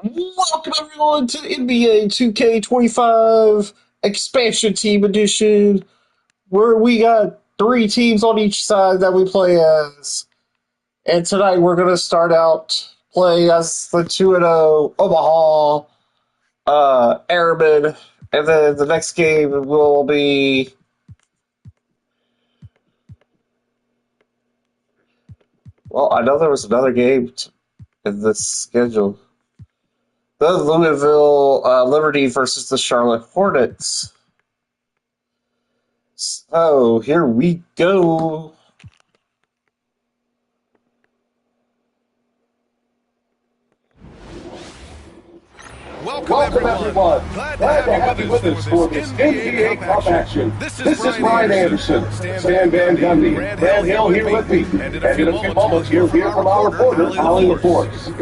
Welcome everyone to NBA 2K25 Expansion Team Edition, where we got three teams on each side that we play as. And tonight we're gonna start out playing as the 2-0 Omaha Airmen, and then the next game will be. Well, I know there was another game in this schedule. The Louisville Liberty versus the Charlotte Hornets. So here we go. Welcome everyone. Glad to have you with us for this NBA Cup action. This is Ryan Anderson, Stan Van Gundy, Brad Hill here with me, and in a few moments you'll hear from our reporter, Ollie LaForce.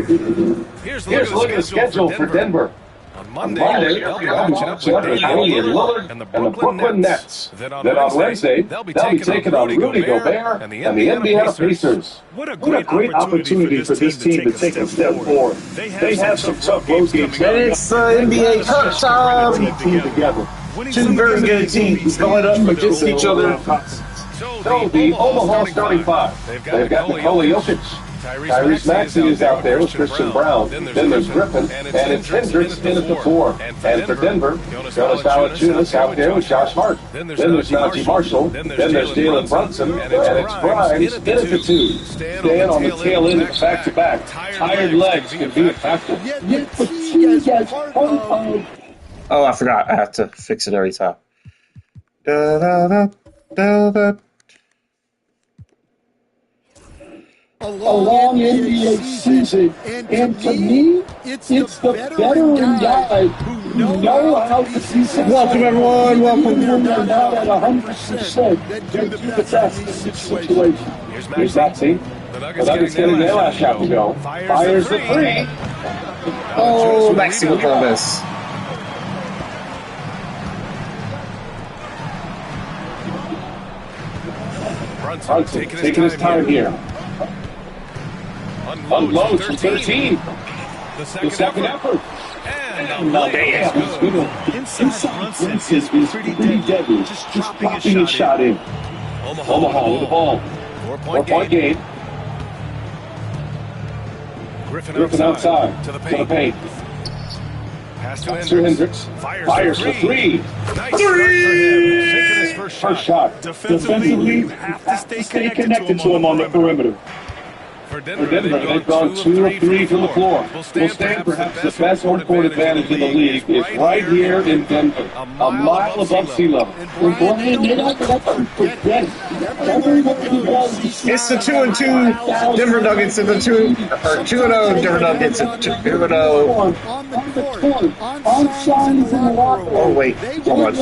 Here's a look at the schedule for Denver. On Monday, they'll be matching up with Damian Lillard and the Brooklyn Nets. Then on Wednesday, they'll be taking on Rudy Gobert and the Indiana Pacers. What a great opportunity for this team to take a step forward. They have some tough road games. And it's NBA Cup time. Two very good teams going up against each other. So the Omaha starting five. They've got Nikola Jokic. Tyrese Maxey is out there with Christian Brown. Then there's Griffin, and it's Hendricks in at the four. And for Denver, Jonas Valanciunas out there with Josh Hart. Then there's Najee Marshall. Then there's Jalen Brunson, and it's Grimes in at the two. Staying on the tail end of the back-to-back. Tired legs can be a factor. Oh, I forgot. I have to fix it every time. Da, da, da, da, da. A long NBA season, and to me, it's the veteran guys who know how to do something. Welcome, everyone. Welcome. When they're not at 100%, they do the best in this situation. Here's Maxey. The Nuggets getting their last shot to go. Fires the three. Oh, Maxey with all this. Brunson taking his time here. Unloads from 13. The second effort. And inside Brunson is pretty deadly. Just dropping his shot in. Omaha with the ball. 4-point game. Griffin outside to the paint. Pass to Hendricks. Fires for three. First shot. Defensively, you have to stay connected to him on the perimeter. For Denver, they've gone 2 of 3 from the floor. Will stand perhaps the best home court advantage in the league is right here in Denver, a mile above sea level. It's the 2-2 Denver Nuggets and the 2-0 Denver Nuggets and 2-0. Oh wait, hold on.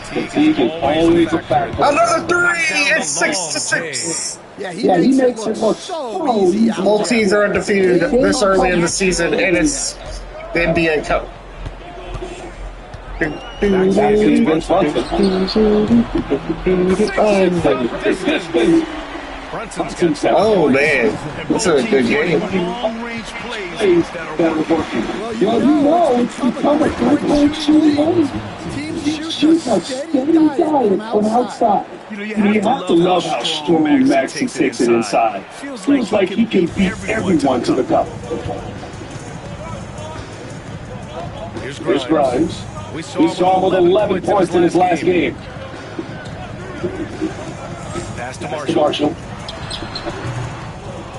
Fatigue is always a factor. Another three! It's 6-6. Yeah, he makes it look so easy. Both teams are undefeated this early in the season, and it's the NBA Cup. Oh man, that's a good game. Well, you know, it's become a good shooting. Shoots a steady diet from outside. You have to love how strong Maxey takes it inside. Feels like he can beat everyone to the cup. Here's Grimes. We saw him with 11 points in his last game. Pass to Marshall.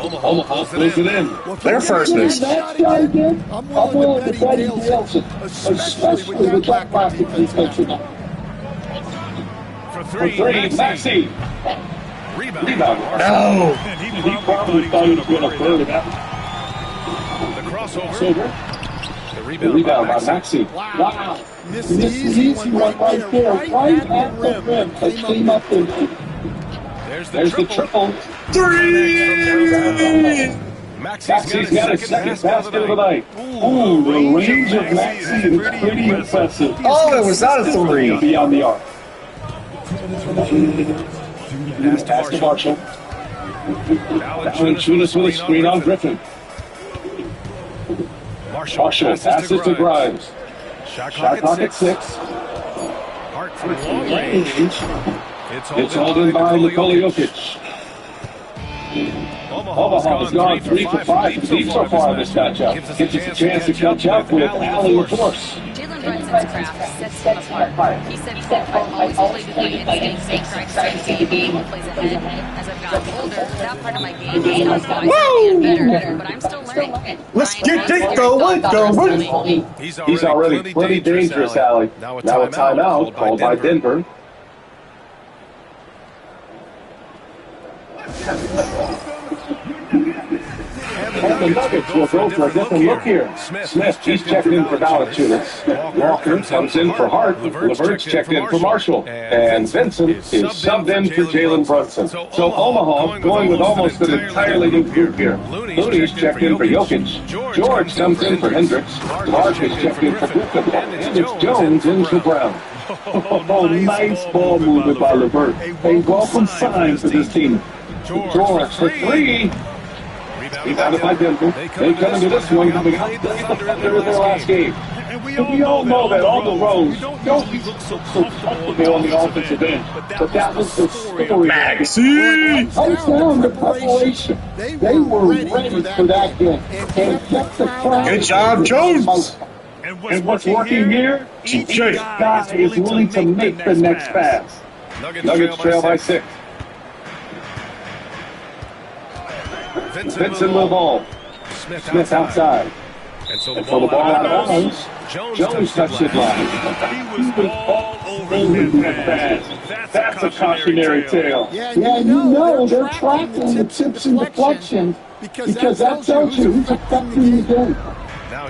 Omaha fills it in. Their first miss. I'm willing to bet he nails it, especially with that plastic defense. For three, Maxey. Rebound. No. He probably thought he was going to burn it out. The crossover. The rebound by Maxey. Wow. This is easy one right there. Right at the rim. They came up with it. There's the triple. Three! Maxey's got his second basket of the night. Ooh, the range of Maxey is pretty impressive. Oh, it was not a three. Beyond the arc. Pass to Marshall. Valanciunas with a screen on Griffin. Marshall passes to Grimes. Shot clock at 6. Hart from long range. It's held in by Nikola Jokic. Omaha has gone 3 for 5 from deep so far in this matchup. Gives us a chance to catch up with Allie LaForce. Jalen Brunson's craft sets him apart. He said, I've always played my instincts, make sure I start to see one plays ahead. As I've gotten older, that part of my game has gotten better, but I'm still learning. Let's get it going. He's already plenty dangerous, Allie. Now a timeout called by Denver. And the Nuggets will go for a different look here. Smith, he's checked in for Valanciunas. Walker comes in for Hart. LeVert's checked in for Marshall. And Vincent is subbed in for Jalen Brunson. So Omaha going with almost an entirely new group here. Looney's checked in for Jokic. George comes in for Hendricks. Clark is checked in for Griffin. And it's Jones in for Brown. Oh, nice ball movement by LeVert. A welcome sign for this team. George for 3. Rebounded by Denver. They come into this one coming out the Thunder in their last game. And we all know that on the road, Jokic looks so comfortable on the offensive end. But that was the story. It comes down to preparation. They were ready for that game and kept the crowd. Good job, Jones. And what's working here? Each guy is willing to make the next pass. Nuggets trail by 6. Vincent with the ball. Smith outside. And so the ball out of bounds. Jones touched it line. He was all over that pass. That's a cautionary tale. Yeah, you know they're tracking the tips and deflections because that tells you who's affecting the game.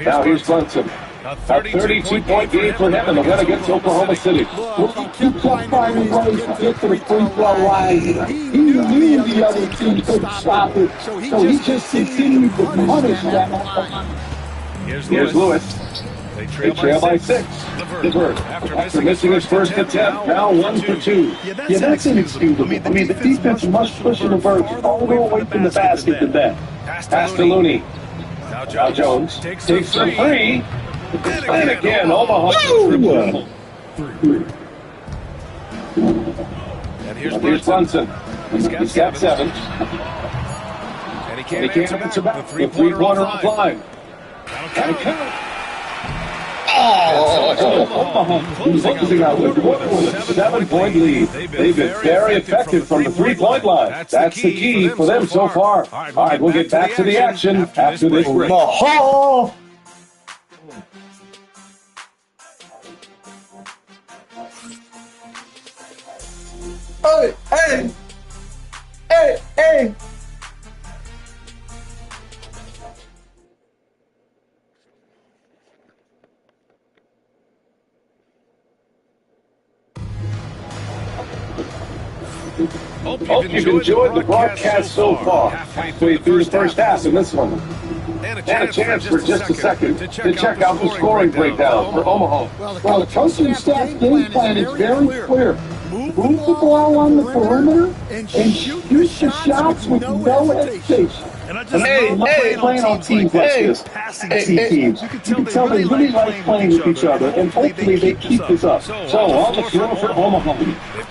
Now here's Brunson. A 32-point game for him in the win against Oklahoma City. He kept finding ways to get to the free throw line. He knew the other team couldn't stop it, so he just continued to punish them. Here's Lewis. They trail by 6. LeVert, after missing his first attempt, now 1 for 2. Yeah, that's inexcusable. I mean, the defense must push LeVert all the way from the basket to that. Pass to Looney. Now Jones takes the 3. And again, Omaha triple. And here's Brunson. He's got 7. And he can't answer back. The 3-pointer applied. And it counts. He's closing out with a 7-point lead. They've been very effective from the 3-point line. That's the key for them so far. All right, we'll get back to the action after this break. Omaha. Hey! Hope you've enjoyed the broadcast so far. Halfway through the first half in this one. And a chance for just a second to check out the scoring breakdown for Omaha. Well, the coaching staff game plan is very clear. Move the ball on the perimeter and shoot the shots with no hesitation. Hey, playing on teams like this, passing teams. You can tell they really like playing with each other, and hopefully they keep this up. So on the floor for Omaha,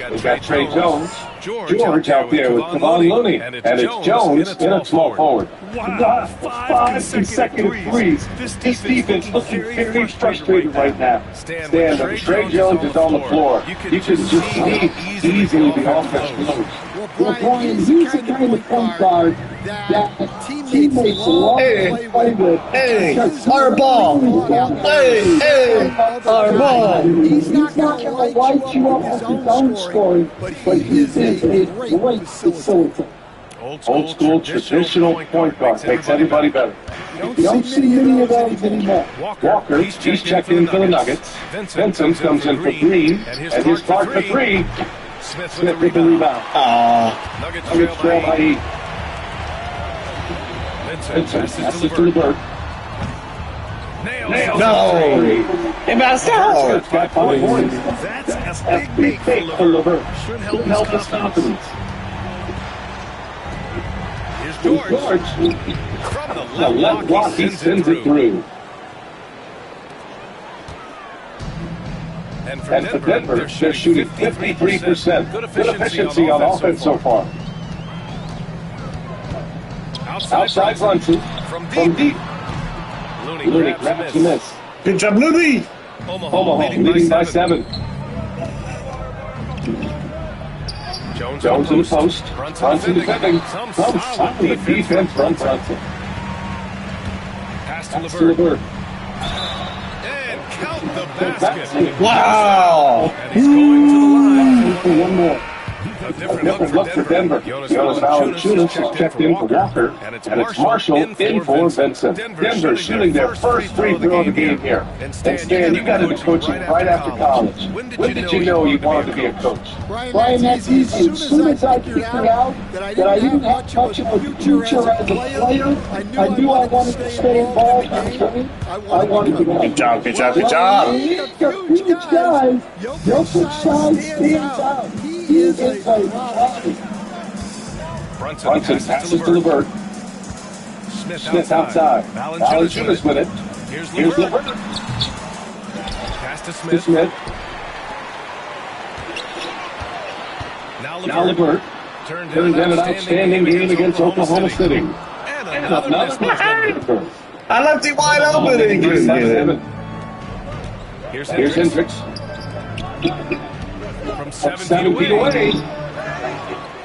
they've got Trey Jones, George out there with Kevon Looney, and it's Jones in a small forward. 5 consecutive threes. This defense looking very frustrated right now. Stand up. Trey Jones is on the floor. You can just see easily the offense moves. Well, Brian, he's the kind of point guard that teammates love to play with. Hey, our ball. Hey, our ball. He's not going to light you up with his own scoring, but he's a great facilitator. Old school traditional point guard makes everybody better. You don't see many of those anymore. Walker, he's checked in for the Nuggets. Vincent comes in for Green, and here's Clark for 3. Smith with the rebound. Nuggets trail by 8. Vincent passes to LeVert. No! It bounced out! Got 5 points. That's a big make for LeVert. Should help his confidence. George. From The left block, he sends it through. And for And for Denver, they're shooting 53%. Good efficiency on offense so far. Outside Brunson. From deep. Looney grabs a miss. Good job, Looney. Omaha leading by 7. Jones in the post. Brunson defending. Some solid defense from Brunson. Pass to LeVert. And count the basket. Wow. And he's going to the line. For one more. A A different different look for Denver. Jonas Valanciunas is checked in for Walker, and it's Marshall in for Vincent. Denver shooting their first free throw of the game here. And Stan, you got into coaching right after college. When did you know you wanted to be a coach? Brian, that's easy. As soon as I figured out that I didn't have much of a future as a player, I knew I wanted to stay involved and train. I wanted to go. Good job, good job, good job. Huge guys. Jokic size stands out. He is a body. Brunson passes to LeVert. Smith outside. Valanciunas with it. Here's LeVert. Pass to To Smith. Smith. Now LeVert. Turned Turns in an outstanding game against Oklahoma City. And And another another miss. miss by Denver. I left it wide open and he couldn't get it. 7-7. Here's Here's Hendricks. Hendricks. From 7 feet away.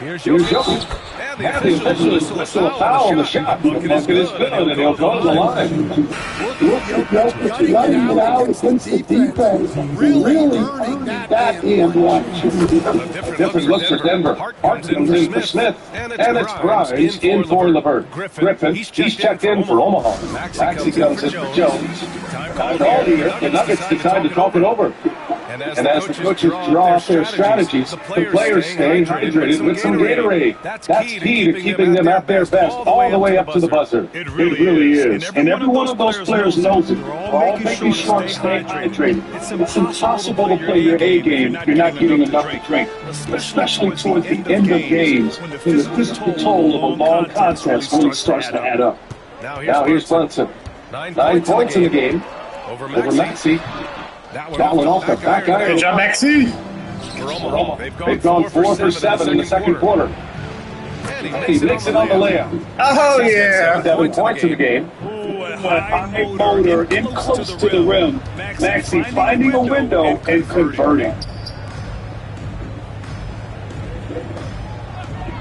Here's Here's Jokic. Jokic. And And the officials whistle a foul on the shot. The bucket is good, and he'll go to the line. Jokic running it out against the defense. Really earning that hand one. A different look for Denver. Hart comes in for Smith. And it's Grimes in for LeVert. Griffin, he's checked in for Omaha. Maxey comes in for Jones. Time to all here. The Nuggets decide to talk it over. And as the coaches draw up their strategies, the players stay hydrated with some Gatorade. That's key to keeping them at their best all the way up to the buzzer. It really is. And every one of those players knows it. They're all making sure to stay hydrated. It's impossible to play your A game if you're not getting enough to drink, especially towards the end of games when the physical toll of a long contest really starts to add up. Now here's Brunson. 9 points in the game over Maxey. That one off the back iron. Good job, Maxie. They've gone 4 for 7 in the second quarter. He makes it on the layup. Oh, yeah. 7 points in the game. High motor in close to the rim. Maxey finding a window and converting.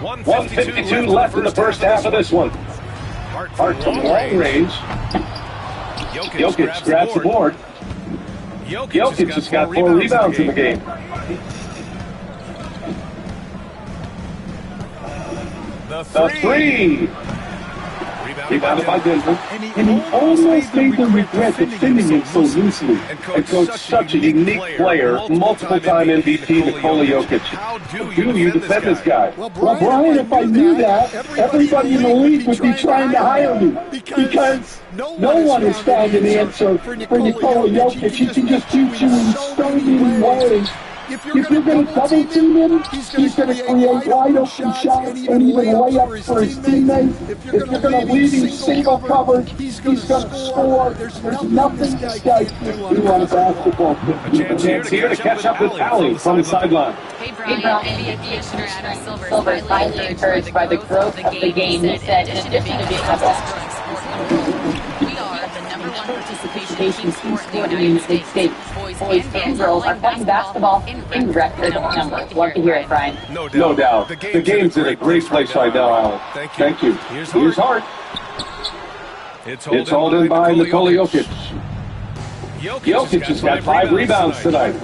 1:52 left in the first half of this one. Hart from long range. Jokic grabs the board. Jokic has got 4 rebounds in the game. The three. Rebounded by Denver. And he almost made them regret defending him so loosely. And coach such a unique player, multiple-time MVP Nikola Jokic. How do you defend this guy? Well, Brian, if I knew that, everybody in the league would be trying to hire me. Because no one has found an answer for Nikola Jokic. He can just shoot you in so many ways. If you're going to double team him, he's going to create wide open shots and even layups for his teammates. If you're going to leave him single coverage, he's going to score. There's nothing this guy can do on a basketball A chance here to catch up with Allie from the sideline. Hey Brian, NBA Commissioner Adam Silver is highly encouraged by the growth of the game. He said, in addition to being the fastest growing sport, we are the #1 participation team sport in the United States. Boys and girls are playing basketball in record numbers. Love to hear it, Brian. No doubt. The game's in a great place right now, Allie. Thank you. Here's Hart. It's hauled in by Nikola Jokic. Jokic has got 5 rebounds tonight.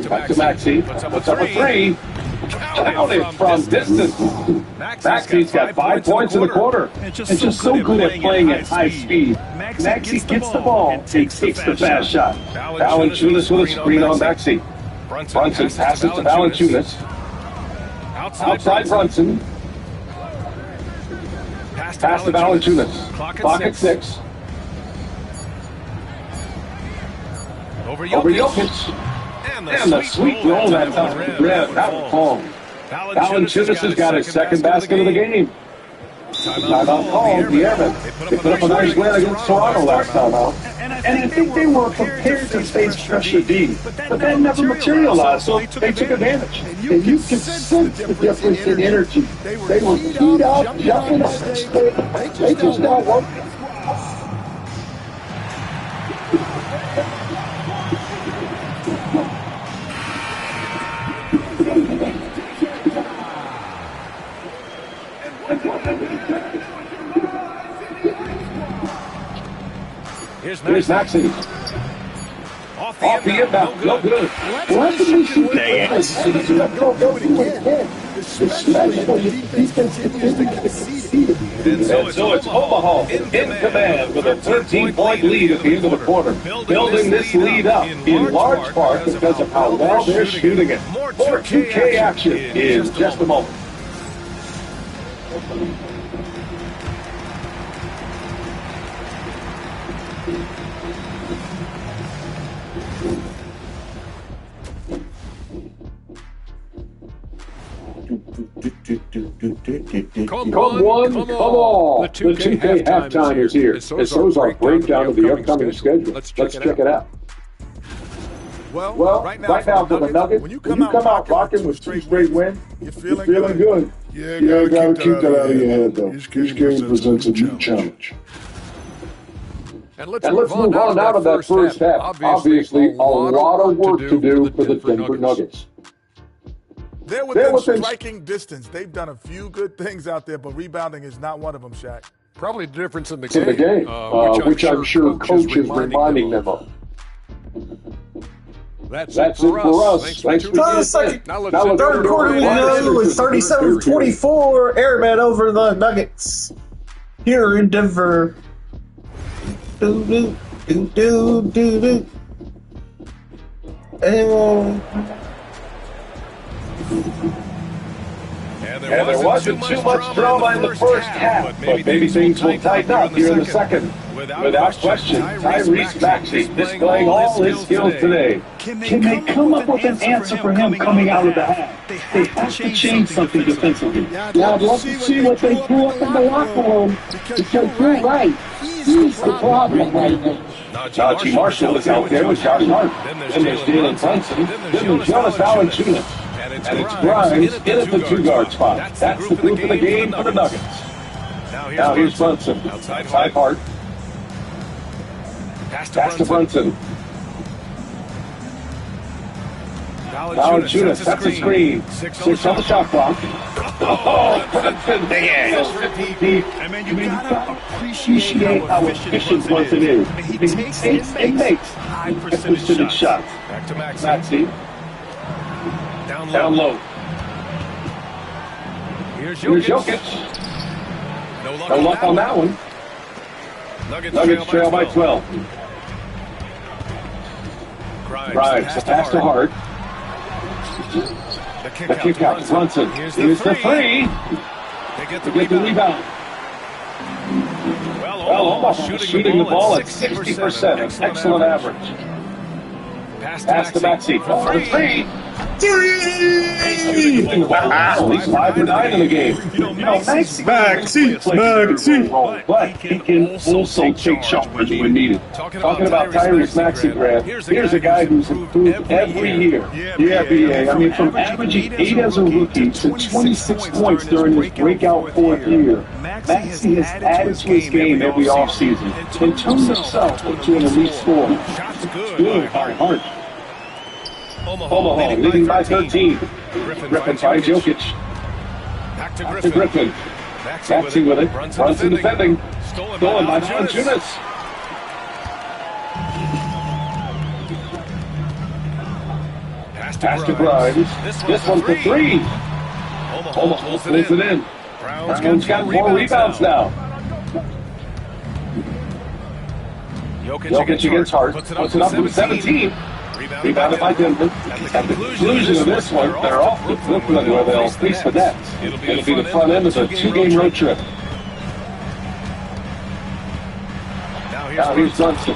Back to Maxey. Puts up a 3. Counted from distance. Maxey's got 5 points in the quarter. And just so good at playing at high speed. Maxey gets the ball and takes the fast shot. Valanciunas with a screen on Maxey. Brunson passes to Valanciunas. Outside Brunson. Pass to Valanciunas. Clock at 6. Over Jokic. And the sweet roll, that's out the rim. That was home. Valanciunas has got his second basket of the game. Timeout called, the Airmen. They put up a nice win against Toronto last time out. And I think they were prepared to face pressure D, but that never materialized, so they took advantage. And you can sense the difference in energy. They were keyed up, jumping up the stick. They just not working. Here's Maxey. Off the inbound, no good. Let's see what go do it again. Especially when the defense continues to concede. And so it's Omaha in command with a 13-point lead at the end of the quarter. Building this lead up in large part because of how well they're shooting it. More 2K action in just a moment. Come on, come all. The 2K halftime is here. And so is our breakdown of the upcoming schedule. Let's check it out. Well, right now for the Nuggets, when you come out rocking with 2 straight wins, you're feeling good. Yeah, you gotta keep that out of your head, though. Each game presents a new challenge. And let's move on out of that first half. Obviously, a lot of work to do for the Denver Nuggets. They're within striking distance. They've done a few good things out there, but rebounding is not one of them, Shaq. Probably the difference in the game, which I'm sure coach is reminding them of. That's it for us. Thanks for tuning in. Second. Now let's third quarter we go with 37-24. Airmen over the Nuggets here in Denver. Do do do do do do. And there wasn't too much drama in the first half, but maybe things will tighten up here in the second. Without question, Tyrese Maxey displaying all his skills today. Can they come up with an answer for him coming out of the half? They have to change something defensively. Now, I'd love to see what they threw up in the locker room, because you're right. He's the problem right now. Najee Marshall is out there with Josh Hart. Then there's Jalen Brunson. Then there's Jonas Valanciunas. And it's Grimes in at the 2-guard spot. That's the group of the game for the Nuggets. Now here's Brunson. Outside Hart. Pass to Brunson. Valanciunas sets a screen. 6 on the shot clock. Oh, Brunson, big ass. You gotta appreciate how efficient Brunson is. He makes high percentage shots. Back to Maxey. Down low. Here's Jokic. No luck on that one. Nuggets trail by 12. Grimes, the pass to Hart. The kick out to Brunson. Here's the 3. They get the rebound. Well, Omaha shooting the ball at 60%. Excellent average. Pass to Maxey. For the 3. Wow, he's 5 for 9 in the game. Maxey. But he can also take shots when needed. Talking about Tyrese Maxey, Brad. Here's a guy who's improved every year. Yeah, BA. I mean, from averaging 8 as a rookie to 26 points during his breakout 4th year, Maxey has added to his game every offseason and turned himself into an elite scorer. It's good by Hart. Omaha leading by 13. Griffin finds Jokic. Back to Griffin. Maxey with it. Brunson defending. Stolen by Valanciunas. Pass to Grimes. This one's for 3. Omaha pulls it in. Brown's got 4 rebounds now. Jokic against Hart. Puts it up with 17. Rebounded by Denver. At the conclusion of this one, they're off to Brooklyn where they'll face the Nets. It'll be the front end of a 2-game road trip. Now here's Brunson.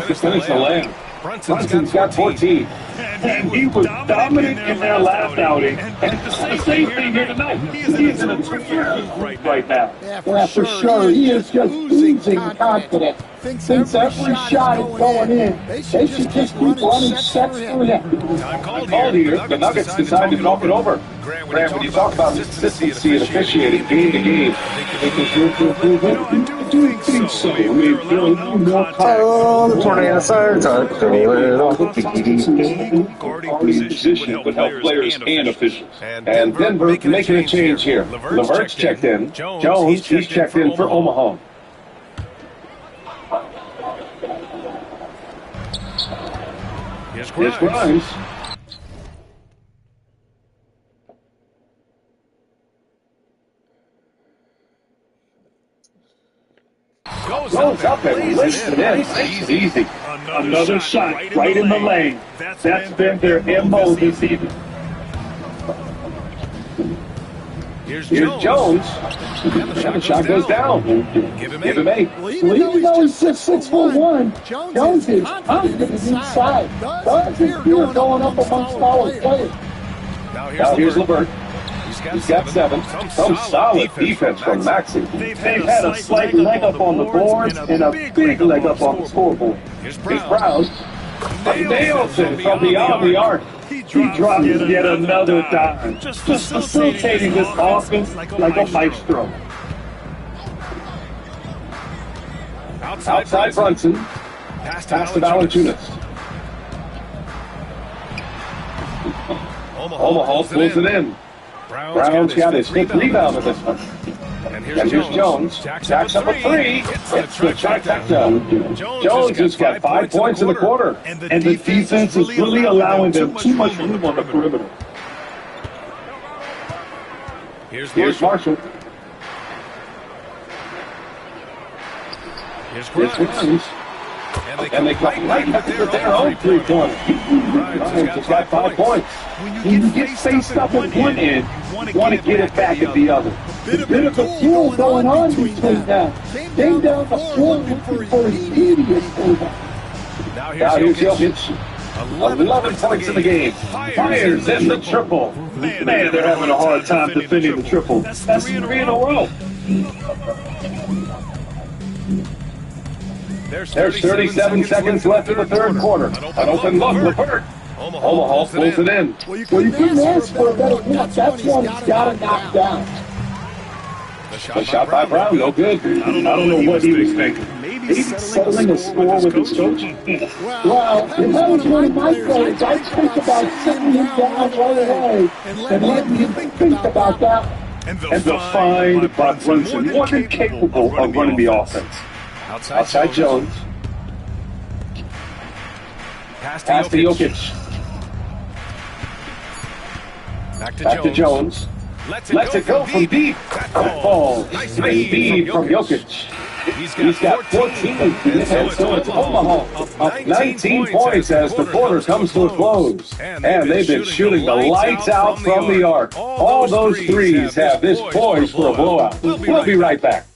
To finish the layup. Brunson's got 14. And he was dominant in their last outing. And the same thing here tonight. He is in a two-year right now. Yeah, for sure. He is just oozing confidence. Thinks every shot is going in. They should just keep running sets for him. Called here. The Nuggets decided to knock it over. Graham, when you talk about consistency and officiating game to game, I think there's room for improvement. I do think so. I mean, Oh, the tornado sides are guarding position would help players and officials. And Denver making a change here. Levert's checked in. Jones, he's checked in for Omaha. Here's Grimes. Goes up and lays it in. It's easy. Another shot right in the lane. That's been their MO this evening. Here's Jones. And the shot goes down. Give him 8. Well, even though he's just 6'1", Jones is confident inside. Doesn't fear going up amongst our players. Now here's Levert. He's got 7. Some solid defense from Maxey. They've had a slight leg up on the boards and a big leg up on the scoreboard. Here's Browse. Nails it from beyond the arc. He drops yet another dime. Just facilitating this offense like a maestro. Outside Brunson. Pass to Valanciunas. Omaha pulls it in. Brown's got his 5th rebound of this one. And here's Jones. Jacks up a 3. It's the trifecta. Jones has got 5 points in the quarter. And the defense is really allowing them too much room on the perimeter. Here's Marshall. Here's Grimes. And they come right back to their own 3-pointer. Grimes has got 5 points. When you get faced up at one end, you want to get it back at the other. Bit of a duel going on between them. Came down the floor looking for his immediate pullback. Now here's Jokic. 11 points in the game. Fires in the triple. Man, they're having a hard time defending the triple. That's 3 in a row. There's 37 seconds left in the third quarter. An open look, Levert. Omaha pulls it in. Well, you couldn't ask for a better look. That's one he's got to knock down. The shot by Brown, no good. I don't know what he was thinking. Maybe settling a score with his coach. Well, if I was one of my players, I'd think about sitting him down right away and letting him think about that. And the find by Brunson, more than capable of running the offense. Outside Jones. Pass to Jokic. Back to Jones. Lets it go from deep. That ball. Nice feed from Jokic. He's got 14. And so it's Omaha up 19 points as the quarter comes to a close. And they've been shooting the lights out from the arc. All those threes have this poised for a blowout. We'll be right back.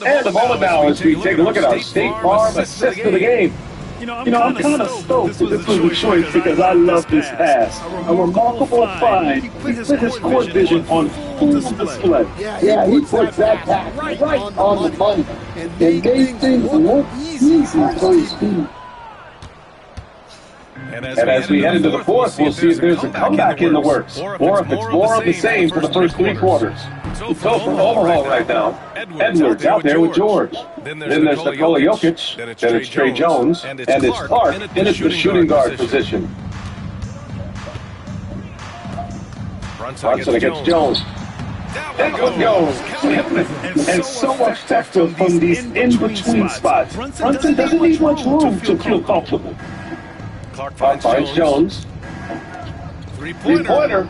And the moment now as we take a look at our State Farm assist of the game. You know, I'm kind of stoked that this was a choice because I love this pass. A remarkable find. He put his court vision on full display. Yeah, he puts that pass right on the money and made things look easy for his team. And as we head into the fourth, we'll see if there's a comeback in the works, or if it's more of the same for the first 3 quarters. So from Omaha right now, Edwards out there with George. Then there's Nikola Jokic, then it's Trey Jones, and it's Clark in the shooting guard position. Brunson against Jones. There goes Jones. And so effective from these in-between spots. Brunson doesn't need much room to feel comfortable. Clark finds Jones. Three-pointer.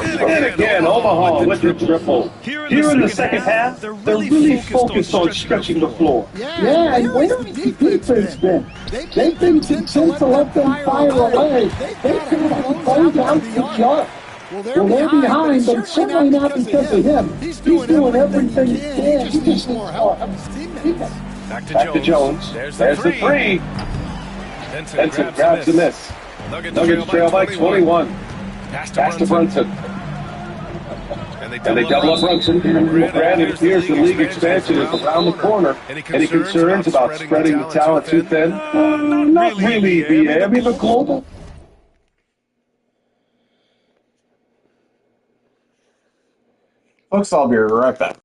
And again, Omaha with the triple. Here in the second half, they're really focused on stretching the floor. Yeah, and where has the defense been? They've been content to let them fire away. They've got to close out the jump. Well, they're behind, but certainly not because of him. He's doing everything he can. He just needs more help from his teammates. Back to Jones. There's the three. Benson grabs the miss. Nuggets trail by 21. Pass to Brunson. And they double up Brunson. Brad, it appears the league expansion is around the corner. Any concerns about spreading the talent too thin? Not really, BA. I mean, the global. Folks, I'll be right back.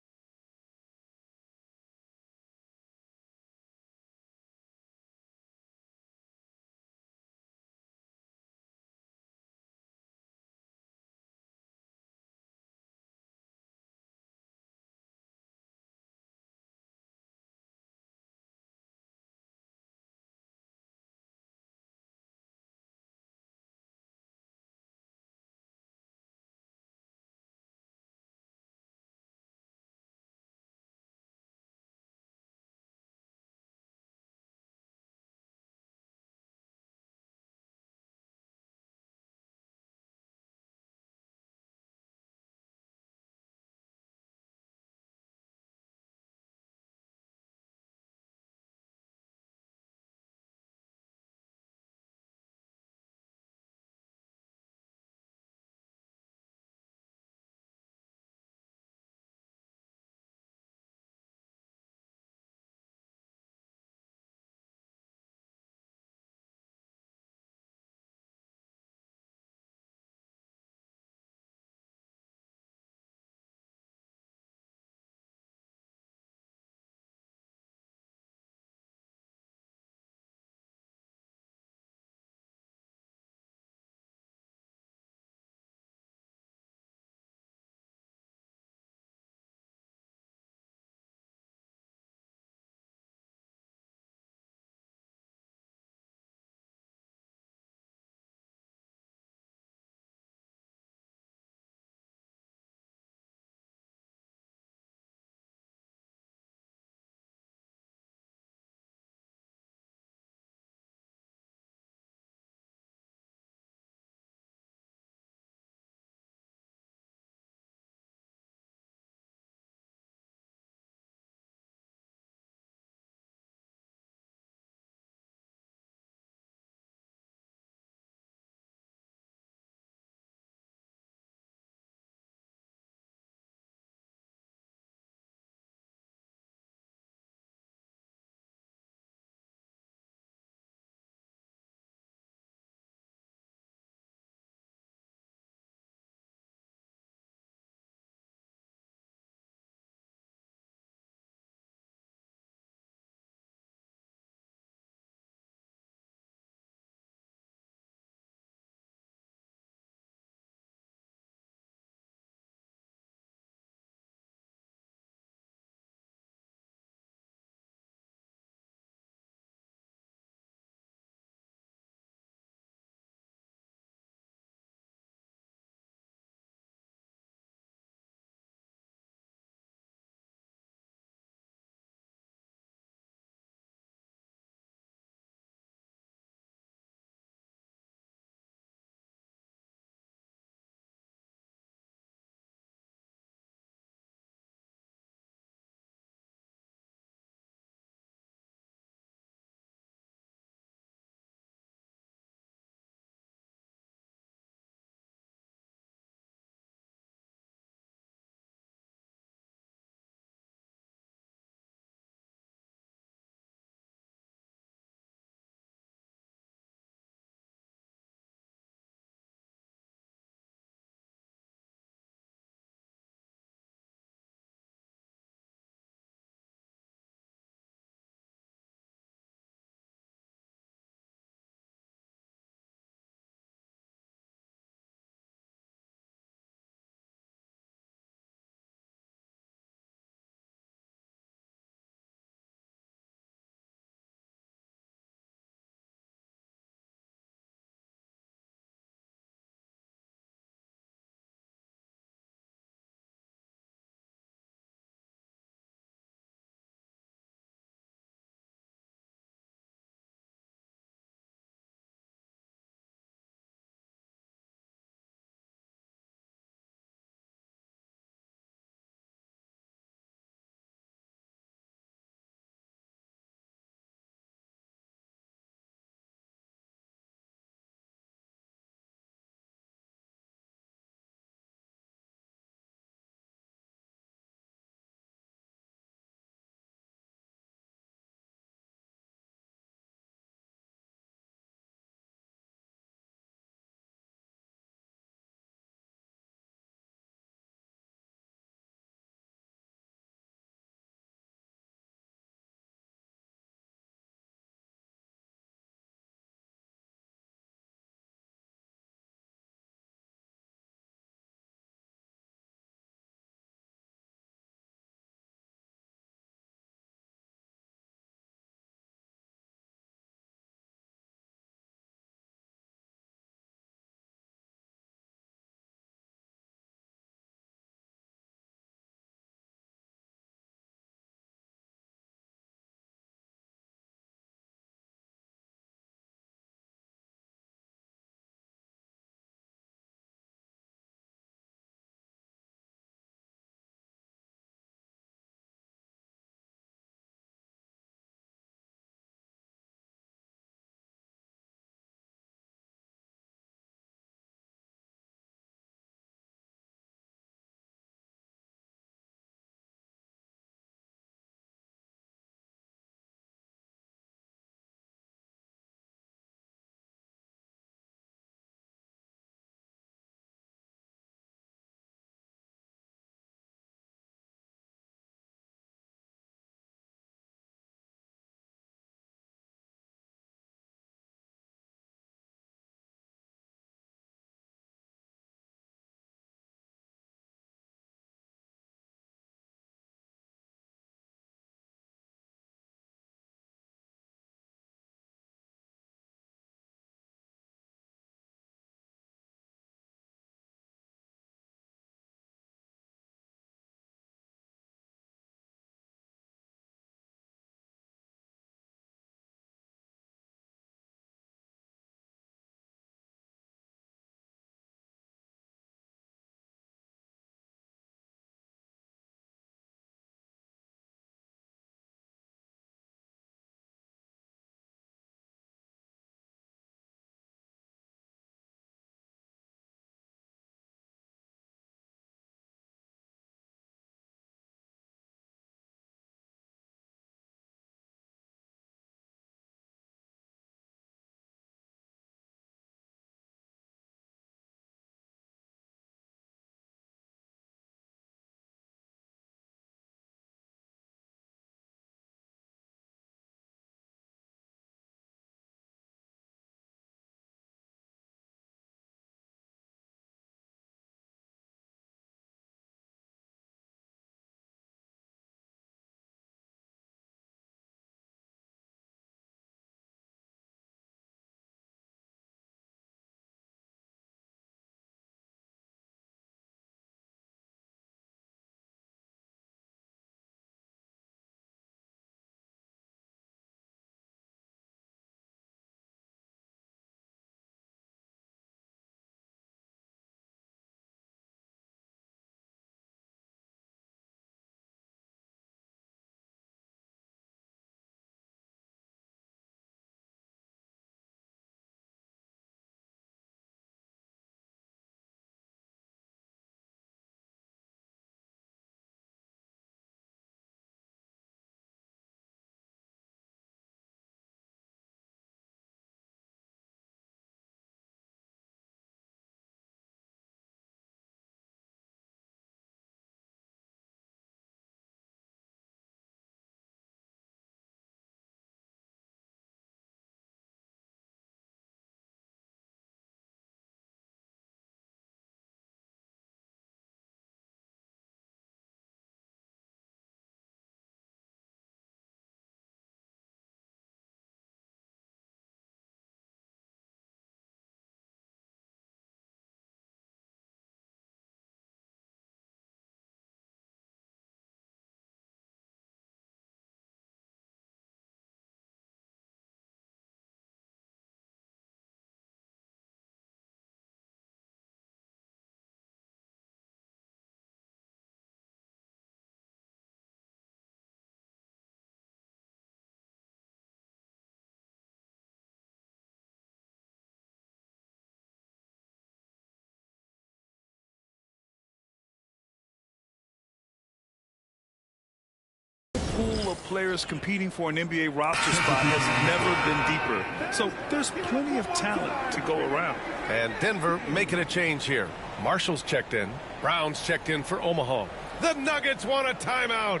pool of players competing for an NBA roster spot has never been deeper. So there's plenty of talent to go around. And Denver making a change here. Marshall's checked in. Brown's checked in for Omaha. The Nuggets want a timeout.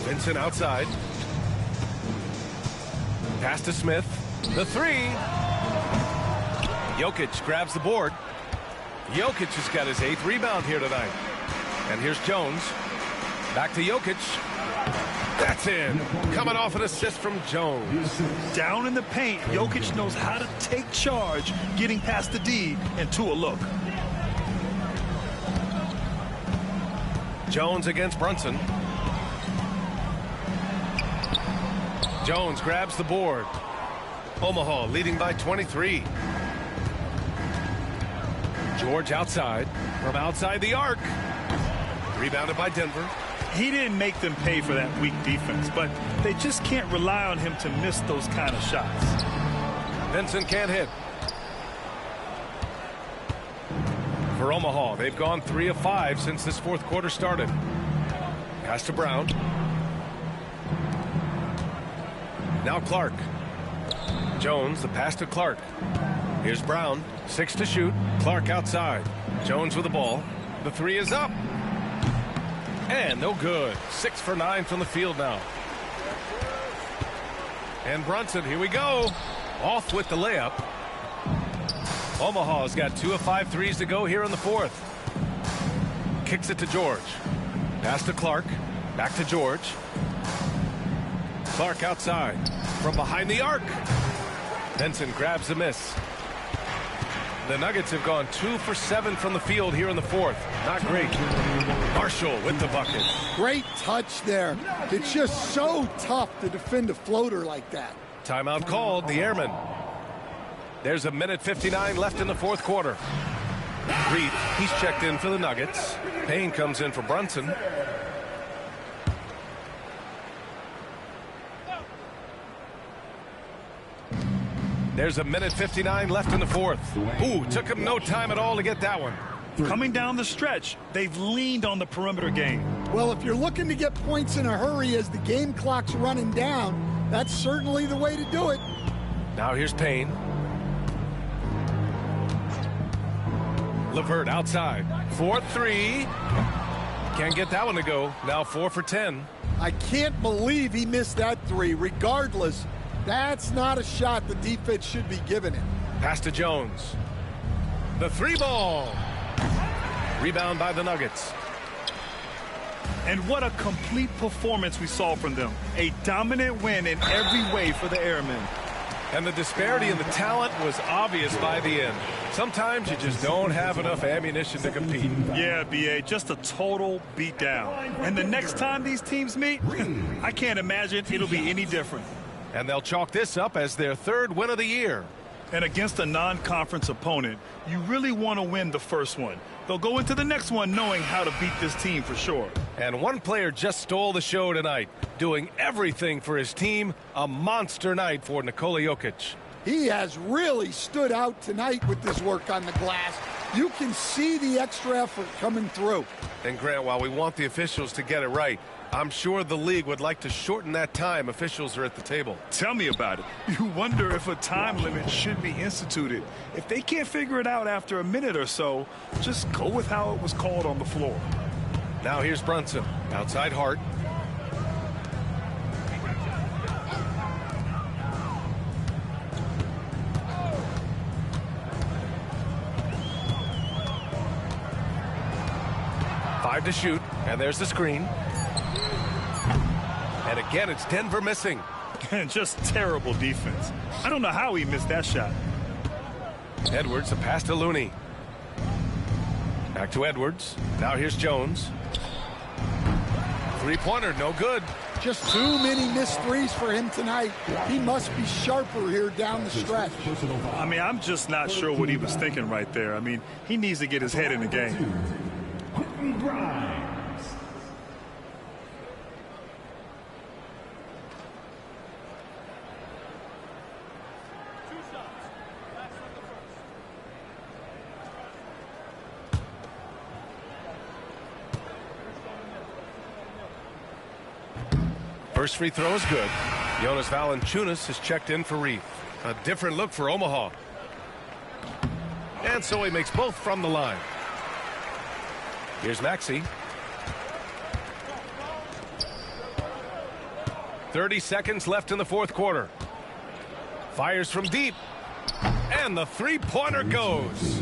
Vincent outside. Pass to Smith. The three. Jokic grabs the board. Jokic has got his 8th rebound here tonight. And here's Jones. Back to Jokic. That's in. Coming off an assist from Jones. Down in the paint, Jokic knows how to take charge, getting past the D and to a look. Jones against Brunson. Jones grabs the board. Omaha leading by 23. George outside. From outside the arc. Rebounded by Denver. He didn't make them pay for that weak defense, but they just can't rely on him to miss those kind of shots. Vincent can't hit. For Omaha, they've gone 3 of 5 since this 4th quarter started. Pass to Brown. Now Clark. Jones, the pass to Clark. Here's Brown, 6 to shoot. Clark outside. Jones with the ball. The 3 is up. And no good. 6 for 9 from the field now. And Brunson, here we go. Off with the layup. Omaha's got 2 of 5 threes to go here in the 4th. Kicks it to George. Pass to Clark. Back to George. Clark outside. From behind the arc. Benson grabs the miss. The Nuggets have gone 2 for 7 from the field here in the 4th. Not great. Marshall with the bucket. Great touch there. It's just so tough to defend a floater like that. Timeout called, the Airmen. There's a minute 59 left in the 4th quarter. Reed, he's checked in for the Nuggets. Payne comes in for Brunson. There's a minute 59 left in the 4th. Ooh, took him no time at all to get that one. Coming down the stretch, they've leaned on the perimeter game. Well, if you're looking to get points in a hurry as the game clock's running down, that's certainly the way to do it. Now here's Payne. LeVert outside. 4-3. Can't get that one to go. Now 4 for 10. I can't believe he missed that 3. Regardless, that's not a shot the defense should be giving him. Pass to Jones. The 3 ball. Rebound by the Nuggets. And what a complete performance we saw from them. A dominant win in every way for the Airmen. And the disparity in the talent was obvious by the end. Sometimes you just don't have enough ammunition to compete. Yeah, B.A., just a total beatdown. And the next time these teams meet, I can't imagine it'll be any different. And they'll chalk this up as their 3rd win of the year. And against a non-conference opponent, you really want to win the first one. They'll go into the next one knowing how to beat this team for sure. And one player just stole the show tonight, doing everything for his team. A monster night for Nikola Jokic. He has really stood out tonight with his work on the glass. You can see the extra effort coming through. And Grant, while we want the officials to get it right, I'm sure the league would like to shorten that time officials are at the table. Tell me about it. You wonder if a time limit should be instituted. If they can't figure it out after a minute or so, just go with how it was called on the floor. Now here's Brunson. Outside Hart. Five to shoot, and there's the screen. And again, it's Denver missing. And just terrible defense. I don't know how he missed that shot. Edwards, a pass to Looney. Back to Edwards. Now here's Jones. Three-pointer, no good. Just too many missed threes for him tonight. He must be sharper here down the stretch. I mean, I'm just not sure what he was thinking right there. I mean, he needs to get his head in the game. First free throw is good. Jonas Valanciunas has checked in for Reed. A different look for Omaha. And so he makes both from the line. Here's Maxey. 30 seconds left in the fourth quarter. Fires from deep. And the three-pointer goes.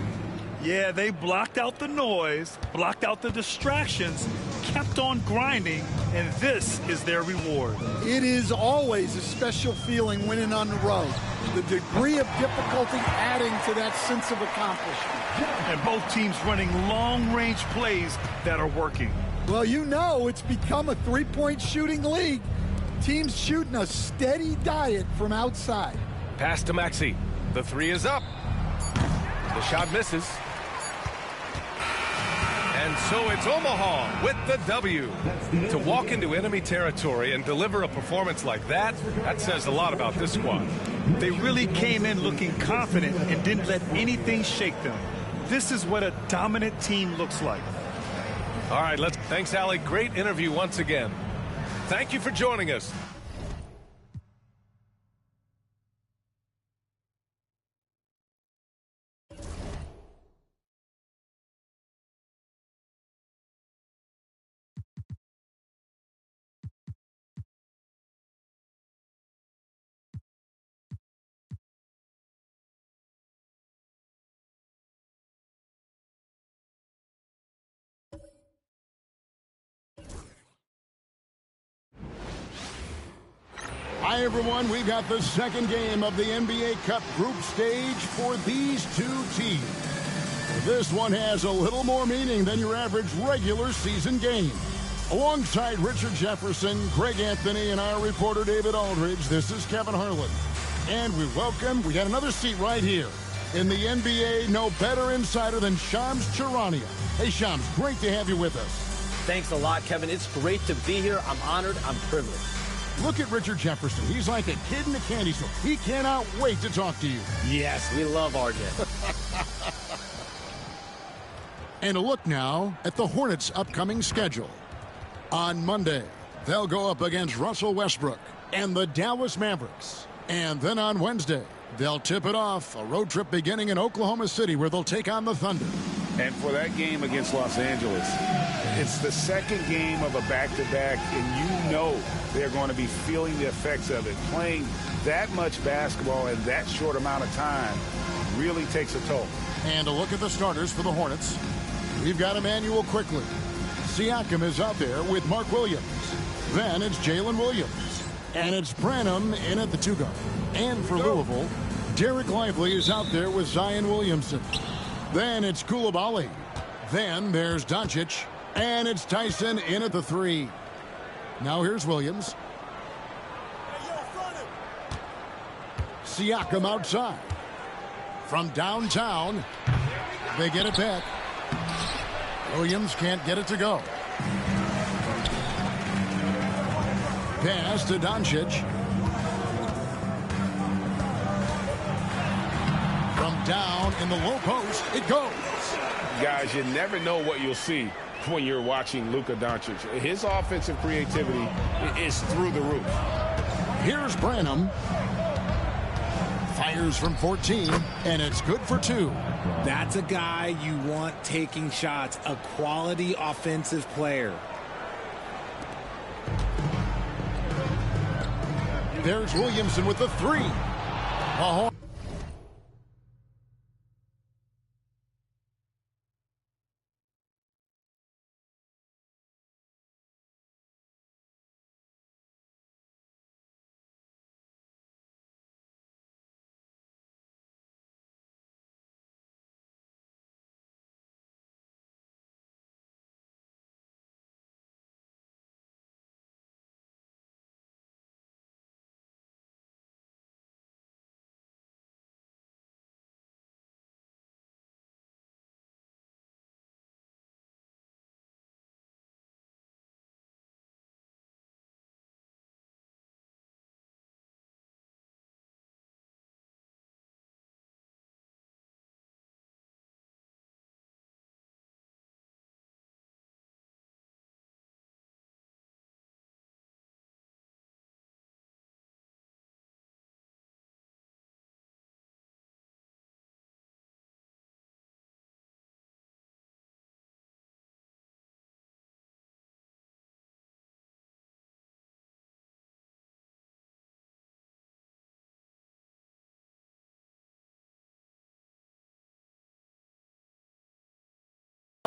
Yeah, they blocked out the noise, blocked out the distractions, kept on grinding, and this is their reward. It is always a special feeling winning on the road. The degree of difficulty adding to that sense of accomplishment. And both teams running long-range plays that are working. Well, you know it's become a three-point shooting league. Teams shooting a steady diet from outside. Pass to Maxey. The three is up. The shot misses. And so it's Omaha with the W. To walk into enemy territory and deliver a performance like that says a lot about this squad. They really came in looking confident and didn't let anything shake them. This is what a dominant team looks like. All right, thanks, Allie. Great interview once again. Thank you for joining us. Hi, everyone. We've got the second game of the NBA Cup group stage for these two teams. This one has a little more meaning than your average regular season game. Alongside Richard Jefferson, Greg Anthony, and our reporter David Aldridge, this is Kevin Harlan. And we got another seat right here. In the NBA, no better insider than Shams Charania. Hey, Shams, great to have you with us. Thanks a lot, Kevin. It's great to be here. I'm honored. I'm privileged. Look at Richard Jefferson. He's like a kid in a candy store. He cannot wait to talk to you. Yes, we love RJ. And a look now at the Hornets' upcoming schedule. On Monday, they'll go up against Russell Westbrook and the Dallas Mavericks. And then on Wednesday, they'll tip it off, a road trip beginning in Oklahoma City where they'll take on the Thunder. And for that game against Los Angeles, it's the second game of a back-to-back, and you know they're going to be feeling the effects of it. Playing that much basketball in that short amount of time really takes a toll. And a look at the starters for the Hornets. We've got Emmanuel Quickley. Siakam is out there with Mark Williams. Then it's Jalen Williams. And it's Branham in at the two-guard. And for Louisville, Derek Lively is out there with Zion Williamson. Then it's Coulibaly. Then there's Doncic. And it's Tyson in at the three. Now here's Williams. Siakam outside. From downtown, they get it back. Williams can't get it to go. Pass to Doncic. From down in the low post, it goes. Guys, you never know what you'll see when you're watching Luka Doncic. His offensive creativity is through the roof. Here's Branham. Fires from 14, and it's good for two. That's a guy you want taking shots, a quality offensive player. There's Williamson with the three.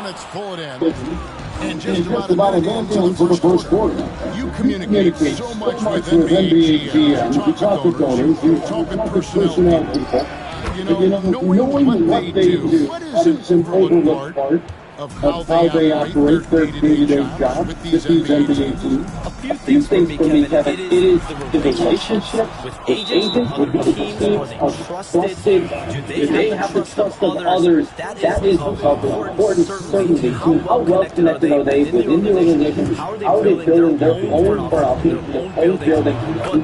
Let's pull it in. And just about a minute into the first quarter. You communicate so much with NBA GMs. You talk with owners. You talk with personnel people. You know, knowing what they do. What is an overlooked part of how they operate their day-to-day job with these NBA teams? A few things for me, Kevin. It is the relationship with agents, with the teams are trusted. Do they have the trust of others? That is of importance, certainly, to how well connected are they within the organization? How are they building their own front, their own building?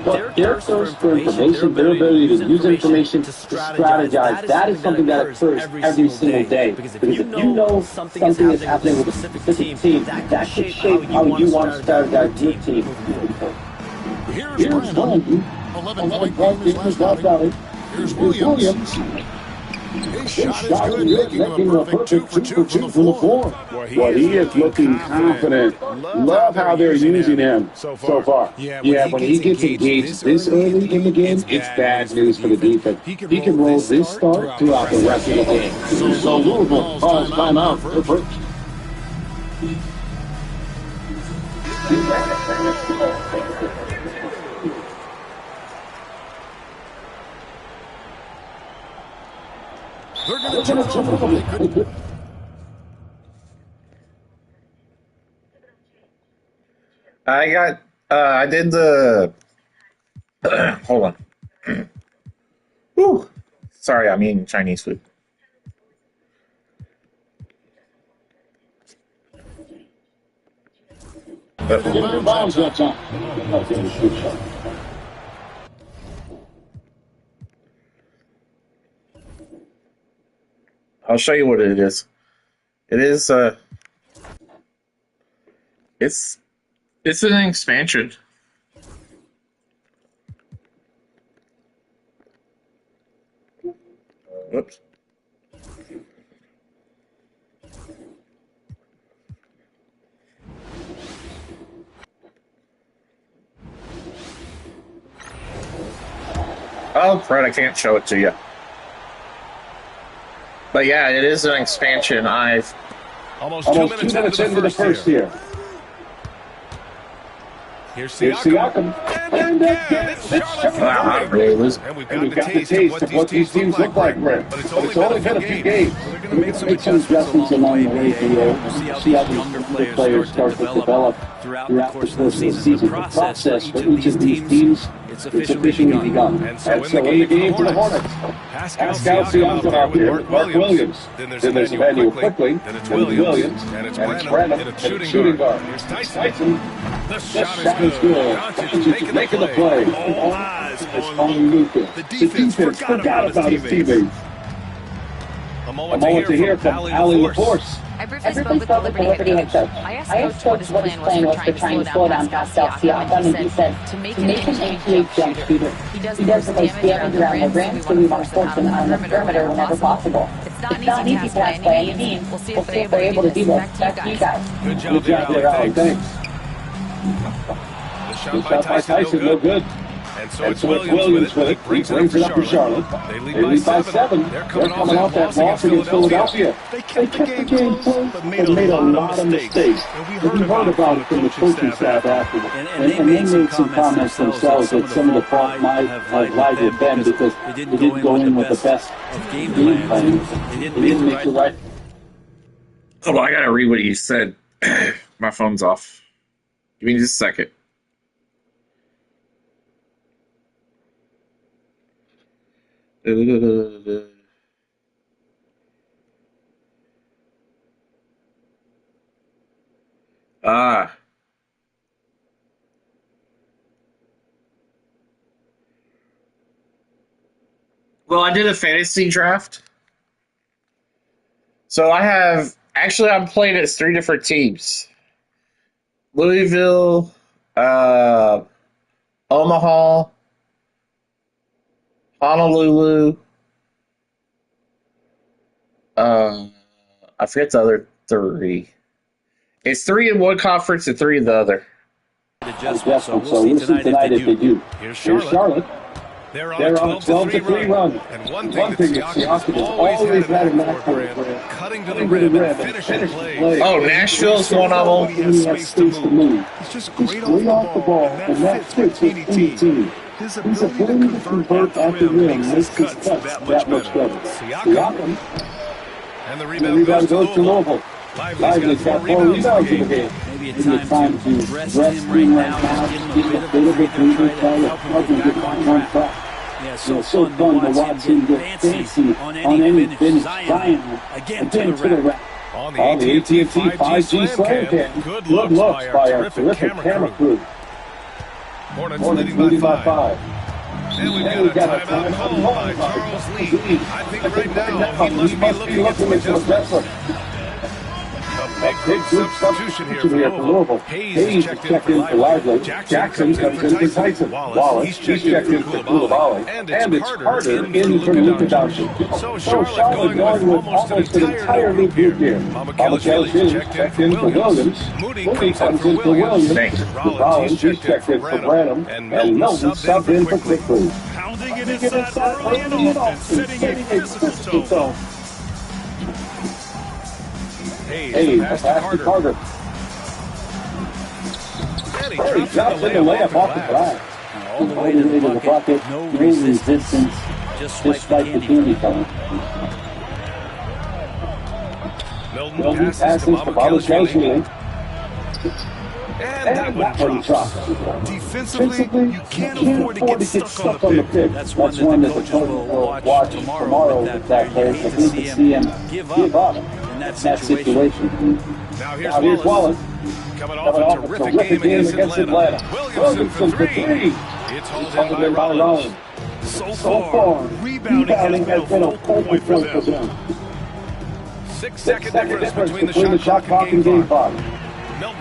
But their thirst for information, their ability to use information to strategize, that is something that occurs every single day. Because if you know something is happening with a specific team, that should shape how you want to strategize your team. Here's Brandon. 11-point game is last outing. Here's Williams. His shot is good, making him a perfect 2 for 2 from the floor. Well, he is looking confident. Love how they're using him so far. Yeah, when he gets engaged this early in the game, it's bad news for the defense. He can roll this start throughout the rest of the game. So Louisville calls timeout for first. They're going to turn over. I did the, hold on. Whew. Sorry, I'm eating Chinese food. I'll show you what it is. It is it's an expansion. Whoops. Oh, crap, I can't show it to you. But yeah, it is an expansion. I've almost 2 minutes into the first here. Here's Siakam. And again, and we've got the taste of what these teams look like, Brent. But it's only been a few games. They're going to make some adjustments along the way here. We'll see how these younger players start to develop throughout the course of the season. The process for each of these teams, it's officially begun. And so in the game for the Hornets, Pascal Siakam out there with Mark Williams. Then there's Emmanuel quickly. Then it's Williams. And it's Brandon in a shooting guard. Here's Tyson. The shot is good. Doncic making the play. All eyes on Luka. The defense forgot about his teammates. A moment to hear from Allie LaForce. I briefly spoke with the Liberty head coach. I asked Coach what his plan was for trying to slow down Pascal Siakam, and he said, to make him an NBA jump shooter. He does the most damage around the rim, so we want to force him on the perimeter whenever possible. It's not an easy task by any means. We'll see if they're able to do this. Back to you guys. Good job there, Allie. Thanks. The shot by Tyson, no good. And so it's Williams with it. Brings it up for Charlotte. They lead by 7. They're coming off that loss against Philadelphia. They kept the game close, but made a lot of mistakes. And we heard about it from the coaching staff afterwards. And they made some comments themselves that some of the fault might have lied with them because they didn't go in with the best game plan. They didn't make the right. Hold on, I gotta read what you said. My phone's off. Give me just a second. Well, I did a fantasy draft. So I'm playing as 3 different teams. Louisville, Omaha, Honolulu. I forget the other 3. It's 3 in one conference and 3 in the other. So we'll see tonight if they do. Here's Charlotte. They're on a 12-3 run. And one thing that Siakam has always had a knack for, cutting to the rim and finishing plays. Oh, Nashville's one of them. He has space to move. He's just great off the ball, and that fits with any team. His ability to convert at the rim makes his cuts that much better. Siakam. And the rebound goes to Louisville. Lively's got 4 rebounds in the game. Maybe it's time to rest him right now. Give him a bit of a breather, try to help him get back on track. Yeah, so fun to watch him get fancy on any finish. Zion again to the rack. On the AT&T 5G Slam Cam. Good looks by our terrific camera crew. Hornets leading by 5. And we've got a timeout called by Charles Lee. I think right now he must be looking at some adjustment. A big substitution here for Louisville. Hayes is checked in for Lively. Jackson comes in for Tyson. Wallace, he's checked in for Koulibaly. And it's Carter in for Luka Doncic. So Charlotte going with almost an entirely new gear. Mamakeli's checked in for Williams. Moody comes in for Williams. Rollins, he's checked in for Branham. And Milton subbed in for Quickly. Pounding it inside early and often, setting a physical tone. Hayes, pass to Carter. And he drops in the layup off the glass. All the way to the bucket, no resistance, just like the candy color. Milton passes to Mamakeli's. And that one drops. Defensively, you can't afford to get stuck on the pick. That's one that the coach will watch tomorrow with that player. You can see him give up in that situation. Now here's Wallace. Coming off a terrific game against Atlanta. Williamson for 3. It's hauled in by Rollins. So far, rebounding has been a focal point for them. 6-second difference between the shot clock and game clock.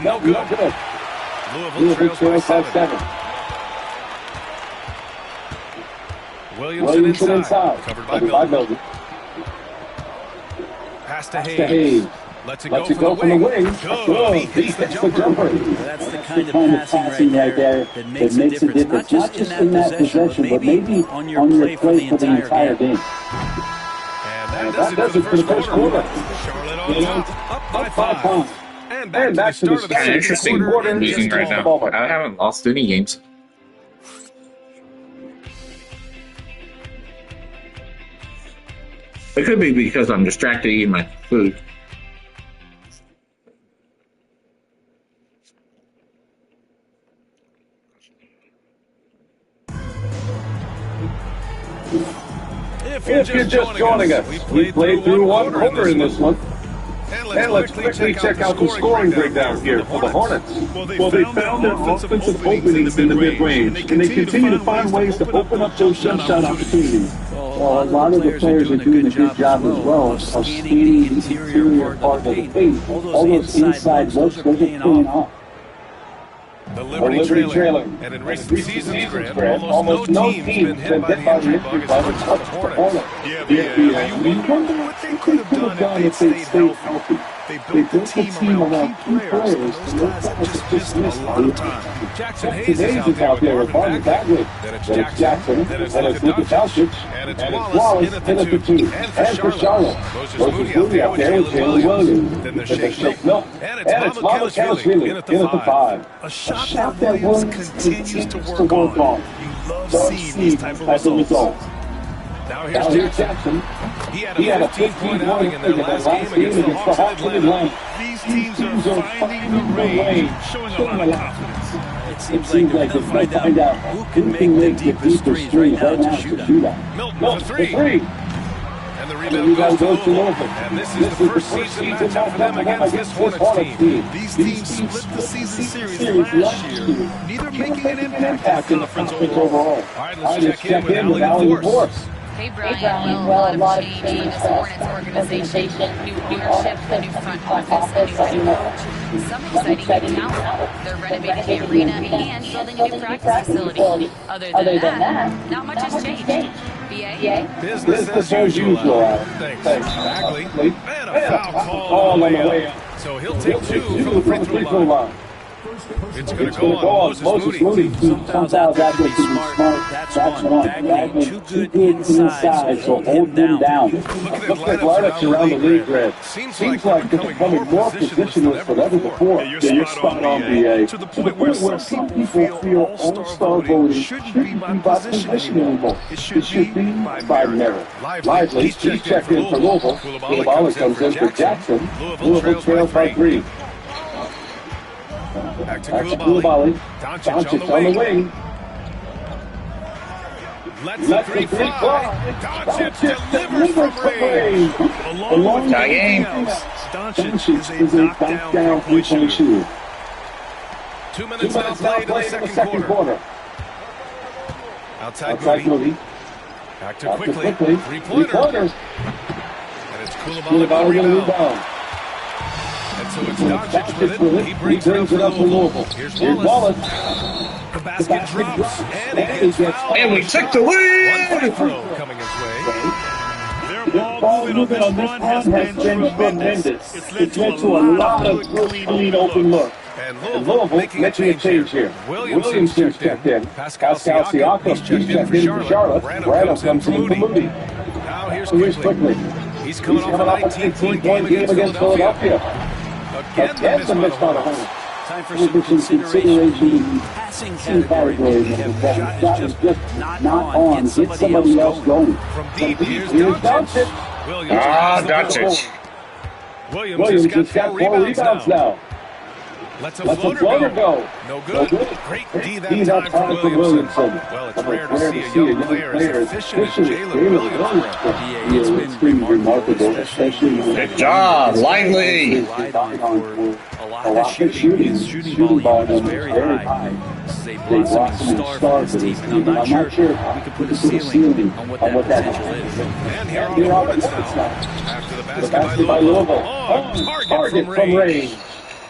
Milton, no good. Louisville trails by 7. Williamson inside. Covered by Milton. Pass to Hayes. Lets it go from the wing. Good. He hits the jumper. That's the kind of passing right there that makes a difference. Not just in that possession, but maybe on your play for the entire game. And that does it for the first quarter. Charlotte on top, up by 5. And back to the start of the interesting meeting right now. I haven't lost any games. It could be because I'm distracted eating my food. If you're just joining us, we played through one quarter in this one. And let's quickly check out the scoring breakdown here for the Hornets. Well, they found their offensive openings in the mid-range, and they continue to find ways to open up those jump shot opportunities. Well, a lot of the players are doing a good job as well of scanning the interior part of the paint. All those inside looks, those are paying off. The Liberty trailing. And in recent seasons, Grant, almost no team's been hit by the injury bug as much as the Hornets. Yeah. You wonder what they could have done if they stayed healthy. They built the team around key players, and those guys have just missed a lot of time. Jackson Hayes is out there with Marvin Bagley. Then it's Jackson. Then it's Luka Doncic. And it's Wallace in at the 2. And for Charlotte. Moses Moody out there with Jalen Williams. Then there's Shake Milton. And it's Mamakeli's in at the 5. A shot that Williams continues to work on. You love seeing these type of results. Now here's Jackson. He had a 15-point outing in their last game against the Hawks in Atlanta. These teams are finding the range, showing a lot of confidence. It seems like they'll find out who can make the deepest threes right now to shoot out. Milton for 3. And the rebound goes to Louisville. And this is the first season matchup for them against this Hornets team. These teams split the season series last year, neither making an impact in conference overall. All right, let's check in with Allie Force. Hey, Brian. Well, a lot of change in this Hornets organization. New ownership, a new front office, a new coach. Some exciting talent. They're renovating the arena and building a new practice facility. Other than that, not much has changed. BA? Business as usual. Thanks. Bagley. And a foul call on the way up. So he'll take 2 from the free throw line. It's going to go on Moses Moody. Sometimes that would be smart. That's one. Bagley too good inside, so hold him down. Looks like lineups around the league, Greg. Seems like they're becoming more positionless than ever before. Yeah, you're spot on, BA. To the point where some people feel all-star voting shouldn't be by position anymore. It should be by merit. Lively, he's checked in for Louisville. Koulibaly comes in for Jackson. Louisville trails by 3. Back to Koulibaly. Doncic on the wing. Let's the 3 fly. Doncic delivers from range. Along with game. Doncic is a knockdown three-point shooter. 2 minutes now played in the second quarter. Outside Moody. Back to quickly. 3-pointer. And it's Koulibaly with the rebound. And so it's Doncic with it. He brings it up for Louisville. Here's Wallace. The basket drops. And he gets fouled. And we took the lead! One free throw coming his way. Their ball movement on this run has been tremendous. It's led to a lot of good, clean, open looks. And Louisville making a change here. Williamson's checked in. Pascal Siakam, he's checked in for Charlotte. Randall comes in for Moody. Now here's quickly. He's coming off a 19-point game against Philadelphia. Again, the missed on home. Time for some consideration. Passing category. Shot is just not on. Get somebody else going. From deep, here's Doncic. Doncic. Williams has got 4 rebounds now. Let's a floater go. No good. Great D that time for Williamson. Well, it's rare to see a young player as efficient as Jalen Williams. It's been remarkable, especially good job, Lively. A lot of shooting. His shooting volume is very high. This is a blossoming star for this team, and I'm not sure we can put a ceiling on what that potential is. And here are the Hornets now. After the basket by Louisville. Target from range.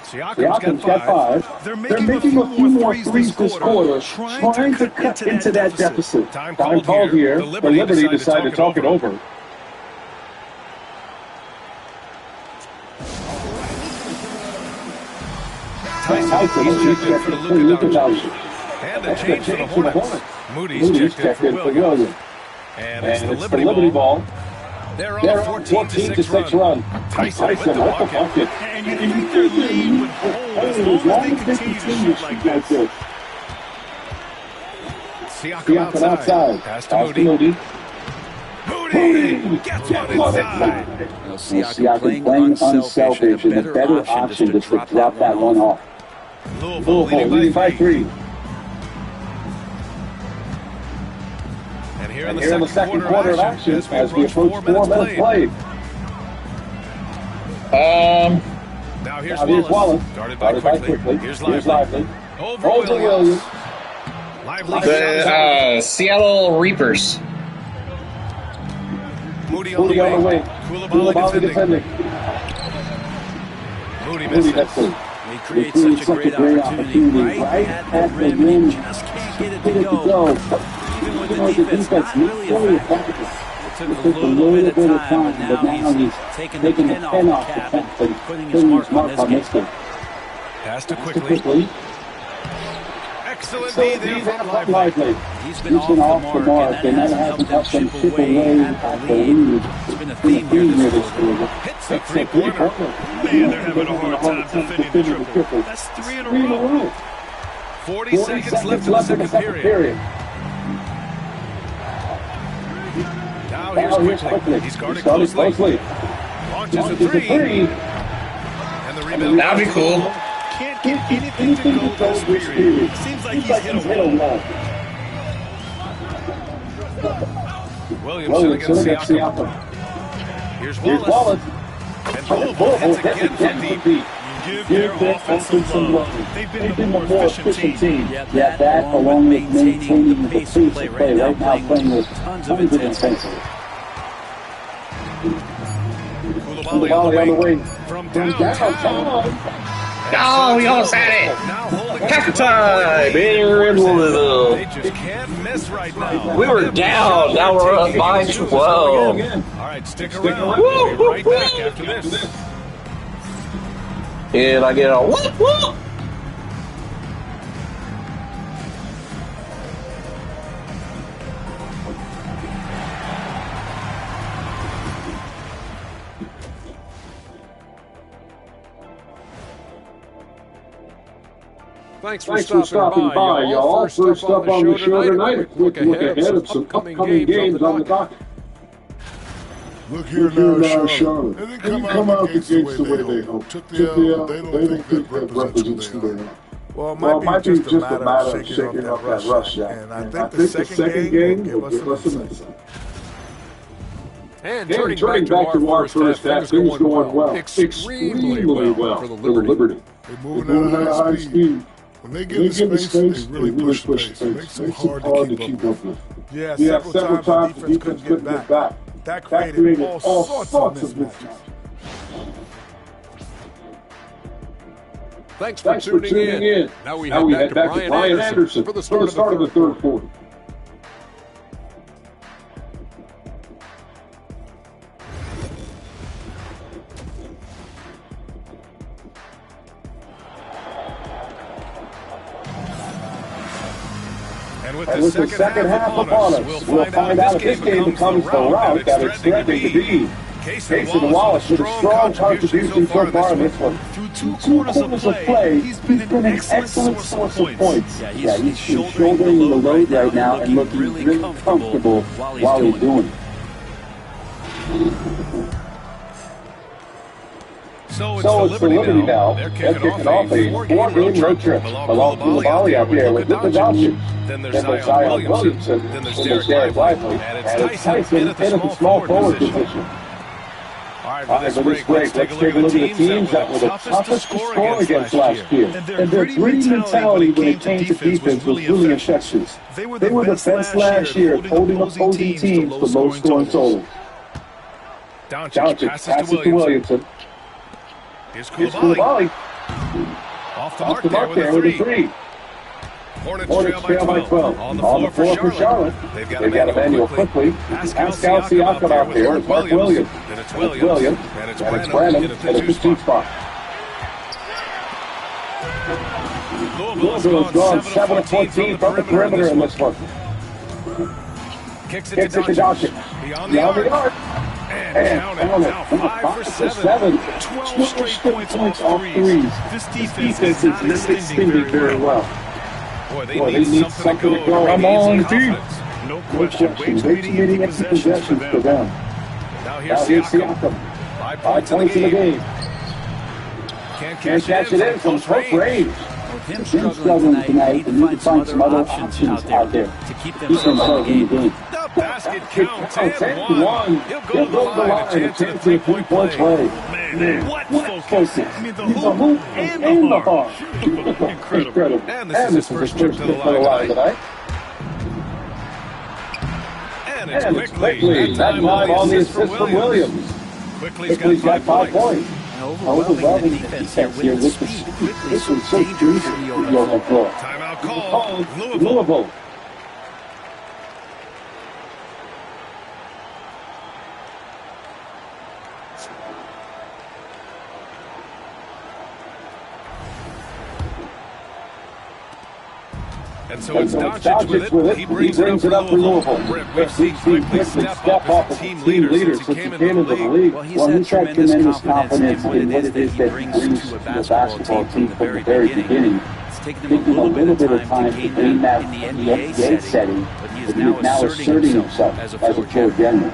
Siakam's got 5. They're making a few more threes this quarter, trying to cut into that deficit. Time called here. The Liberty decided to talk it over. Tyson, he's checked in for Luka Doncic. And a change for the Hornets. Moody's checked in for Williams. And it's the Liberty ball. They're on a 14-6 run. Tyson with the bucket. And you think their lead would hold as long as they continue to shoot like this. Siakam outside. Pass to Moody. Moody gets one inside. Siakam playing unselfish and the better option is to drop that one off. Louisville leading by 3. And here in the second quarter of action as we approach 4 minutes played. Now here's Wallace. Guarded by quickly. Here's Lively. Over Williams. The Seattle Reapers. Moody on the wing. Koulibaly defending. Moody misses. He creates such a great opportunity right at the rim. Just can't get it to go. Even with the defense not really effective. It took a little bit of time, but now he's taking the pin off the cap and putting his mark on this game. Pass to quickly. Excellent D there from Lively. He's been off the mark, and that hasn't helped them chip away at the lead. It's been a theme here this quarter. Hits the 3-pointer. Man, they're having a hard time defending the triple. That's 3 in a row. 40 seconds left in the second period. Now here's quickly. He's guarded closely. Launches a 3. And the rebound. That'd be cool. Can't get anything to go this period. Seems like he's hit a wall. Williamson against Siakam. Here's Wallace. And Louisville hits again from deep. Give their offense some love. They've been the more efficient team. Yeah, that along with maintaining the pace of play right now, playing with tons of intensity. Koulibaly on the wing. From downtown. Oh, we almost had it. Half time here in Louisville. They just can't miss right now. We were down. Now we're up by 12. All right, stick around. We'll be right back after this. And I get a whoop whoop. Thanks for stopping by, y'all. First up on the show tonight, a quick look ahead of some upcoming games on the docket. Look here now, Charlotte. They didn't come out the gates the way they hoped. Took the L, they don't think that represents who they are. Well, it might be just a matter of shaking up that rush, and I think the second game will give us some insight. And turning back to our first half, things going well. Extremely well for the Liberty. They're moving at a high speed. When they get in space, they really push the pace. Makes them hard to keep up with. Yeah, several times the defense couldn't get back. That created all sorts of mismatches. Thanks for tuning in. Now we head back to Brian Anderson for the start of the third quarter. And with the second half upon us, we'll find out if this game becomes the route that it's threatening to be. Cason Wallace with a strong contribution so far in this one. Through two quarters of play, he's been an excellent source of points. Yeah, he's shouldering the load right now and looking really comfortable while he's doing it. So it's the Liberty now. They're kicking off a four-game road trip along Coulibaly out there with Luka Doncic. Then there's Zion Williamson. Then there's Derek Lively. And it's Tyson in a small forward position. All right, for this break, let's take a look at the teams that were the toughest to score against last year. And their gritty mentality when it came to defense was really infectious. They were the best last year at holding opposing teams to low-scoring totals. Doncic passes to Williamson. Here's Coulibaly. Off the mark there with a three. Hornets trail by 12. On the floor for Charlotte. They've got Emmanuel quickly. Pascal Siakam out there. It's Mark Williams. Then it's Williams. And it's Brandon in a 15 spot. Louisville has gone 7 of 14 from the perimeter in this one. Kicks it to Doncic. Beyond the arc. And count it. Now 5 for 7. 12 straight points off threes. This defense is not extending very well. Boy, they need something to go. Come on, team. No question. Way too many empty possessions for them. Now here's Siakam. 5 points in the game. Can't catch it in from close range. With him struggling tonight, they need to find some other options out there to keep themselves in the game. The basket count 10-1. He'll go to the line and chance to a 3-point play. Man, what focus. I mean, the hoop and the heart. Incredible. And this is his first trip to the line tonight. And it's quickly. That time on the assist from Williams. Quickly's got 5 points. Overwhelming defense here with the speed. This was so dangerous for the overflow. Timeout called. Louisville. And so it's Doncic with it. He brings it up for Louisville. We've seen quickly step up as a team leader since he came into the league. Well, he's had tremendous confidence in what it is that he brings to a basketball team from the very beginning. It's taken him a little bit of time to gain that in the NBA setting, but he is now asserting himself as a floor general.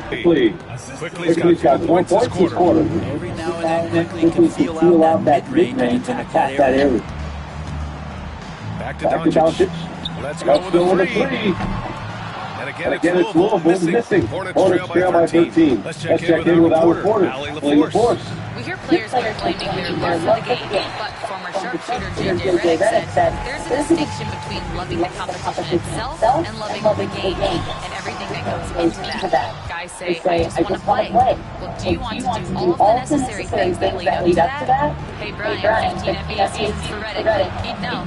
Quickly's got 1 point this quarter. Every now and then Quickly can feel out that mid-range and attack that area. Back to Doncic. Let's go with a three. And again, it's Louisville missing. Hornets trail by 13. Let's check in with our reporter, Allie LaForce. We hear players claiming their love for the game, but former sharpshooter J.J. Redick said there's a distinction between loving the competition itself and loving the game and everything that goes into that. Guys say, I just want to play. Well, do you want to do all of the necessary things that lead up to that? Hey, Brian, 15 NBA seasons for Redick. He'd know.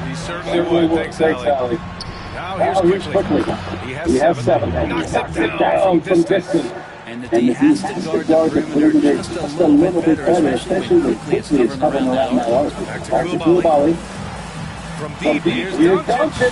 He certainly would. Thanks, Allie. Now here's Quickly. He has 7. Knocks it down from distance. And the D has to guard the perimeter just a little bit better, especially when Quickly is coming around that arc. Back to Coulibaly. From deep, here's Doncic.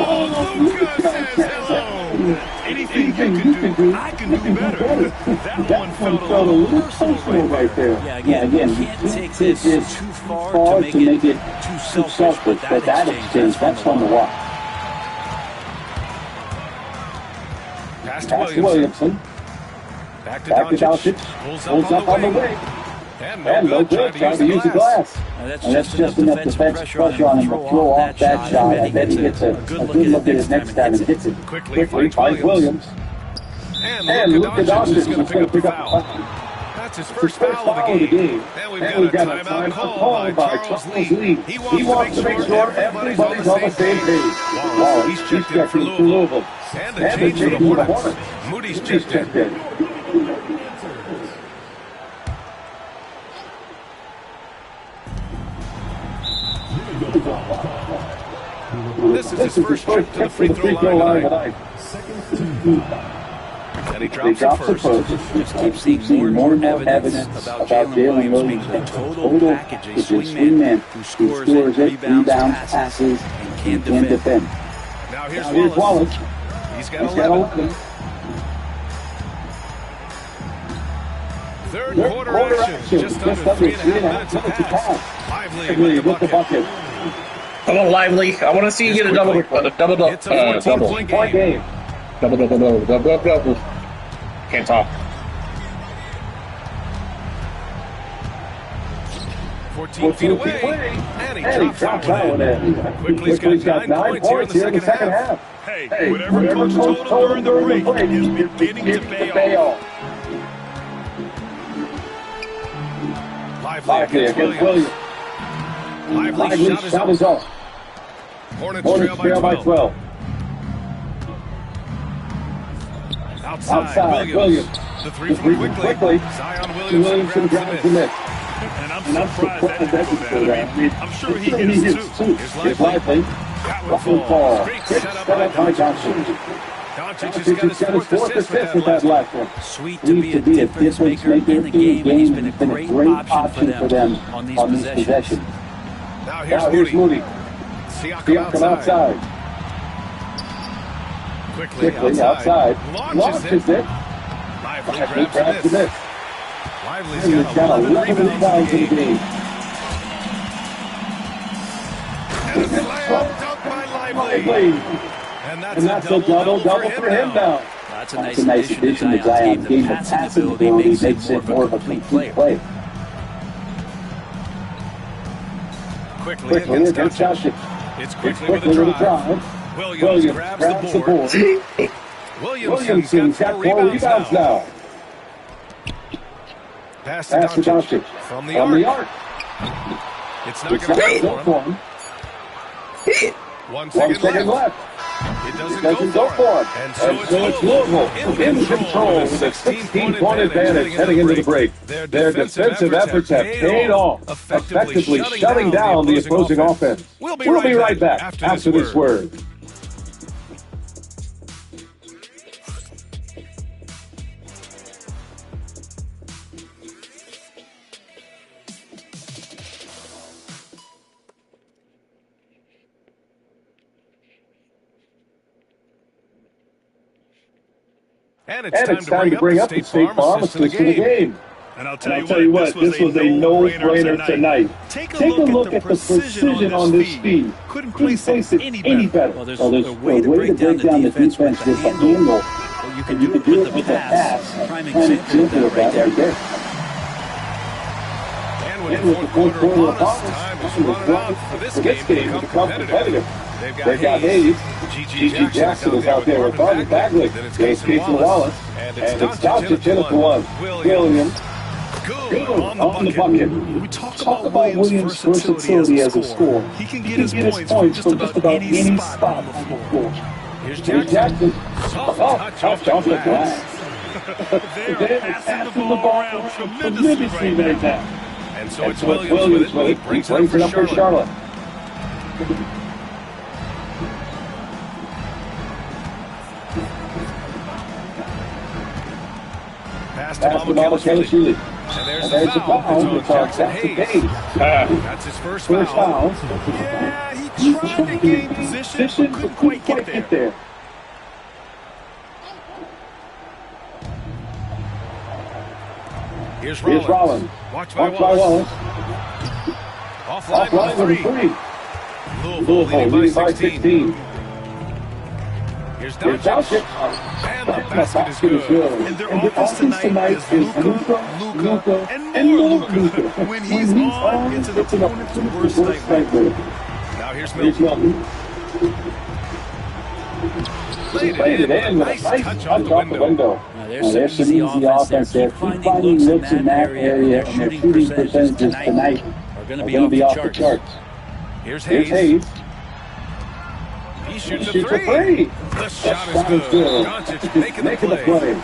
Oh, Luka says hello. anything you can do, I can do better. That one felt a little personal right there. Yeah, again, you can't take this too far to make it too selfish, but that exchange, that's fun to watch. Pass to Williamson. Back to Doncic. Pulls up on the wing. And no good. Trying to use the glass. And that's just enough defensive pressure on him to throw off that shot. I bet he gets a good look at it next time and hits it. Quickly finds Williams. And Luka Doncic is going to pick up the foul. That's his first foul of the game. And we've got a timeout called by Charles Lee. He wants to make sure everybody's on the same page. Wallace, he's checked in for Louisville. And the change for the Hornets. Moody's checked in. This is his first trip to the free throw line tonight. And he drops it first. Just keeps seeing more evidence about Jalen Williams being a total package, a swingman who scores it, rebounds, passes, and can defend. Now here's Wallace. He's got 11. Third quarter action, just under 3.5 minutes to pass. Lively with the bucket. Come on, Lively. I want to see you get a double. It's a 14-point game. Double. Can't talk. 14 feet away. And he drops that one. Quickly's got 9 points here in the second half. Hey, whatever Coach told him during the break is beginning to pay off. Lively against Williams. Lively's shot is off. Hornets trail by 12. Outside Williams. The three from quickly. Zion Williamson grabs the miss. And I'm surprised that didn't go bad. I mean, I'm sure he gets two. Here's Lively. That one falls. Great setup by Doncic. Doncic has got his fourth assist with that last one. Sweet to be a difference maker in the game, and he's been a great option for them on these possessions. Now here's Moody. Siakam outside. Quickly outside. Launches it. Lively grabs the miss. Lively's got 11 rebounds in the game. And a slam dunk by Lively. And that's a double-double for him now. That's a nice addition to Zion's game. The passing ability makes it more of a complete play. Quickly against Doncic. It's quickly with a drive. Williams grabs the board. Williamson's got 4 rebounds now. Pass to Doncic from the arc. It's not going to go for him. 1 second left. It doesn't go for him. And so it's Louisville in control with a 16-point advantage heading into the break. Their defensive efforts have paid off, effectively shutting down the opposing offense. We'll be right back after this word. And it's time to bring up the State Farm assist to the game. And I'll tell you what, this was a no-brainer tonight. Take a look at the precision on this feed. Couldn't place it any better. Well, there's a way to break down the defense with the handle. Well, you can do it with the pass. Prime example of that right there. And with the fourth quarter upon us, time is running out for this game to become competitive. They've got Hayes. G.G. Jackson is out there with Barton Bagley. There's Casey Wallace. And it's Doncic in it for one. Williams. Good on the bucket. We talk about Williams' versatility as a scorer. He can get his points from just about any spot on the floor. Here's Jackson. Soft touch off the glass. They're passing the ball around tremendously right now. And so it's Williams with it. He brings it up for Charlotte. Pass to Kelly. And there's the foul to Jackson Hayes. That's his first foul. Yeah, he tried to gain position, but couldn't quite get there. Here's Here's Rollins. Rollins. Watch by Watch by Wallace. Wallace. Offline Number with 3. 3. Louisville leading by 16. Here's Here's Doncic. Doncic. And the basket is good. And their offense tonight is Luka, and more Luka. When he's on, it's an opponent's worst nightmare. Now here's Here's Milton. Milton. Played it in with a nice touch off the window. Now, there's some easy offense there. Keep finding looks in that area, and their shooting percentages tonight are going to be off the charts. Here's Here's Hayes. Hayes. He shoots a Shoots a 3. three. The shot is good. Doncic making the play.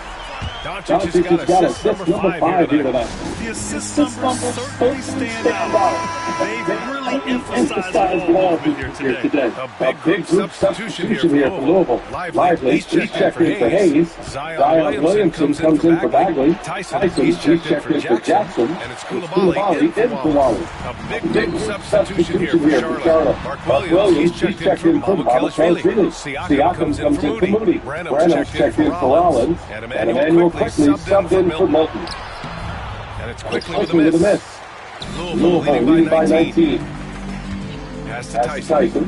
Doncic has got assist number 5 here tonight. The assist numbers certainly stand out. They've really emphasized involvement here today. A big group substitution here for Louisville. Lively, he's checked in for Hayes. Zion Williamson comes in for Bagley. Tyson, he's checked in for Jackson. And it's Koulibaly in for Wallace. A big substitution here for Charlotte. Mark Williams, he's checked in for Mamukelashvili. Siakam comes in for Moody. Branham's checked in for Rollins. And Emmanuel quickly subbed in for Milton. And it's quickly with a miss. Louisville leading by 19. Pass to Tyson.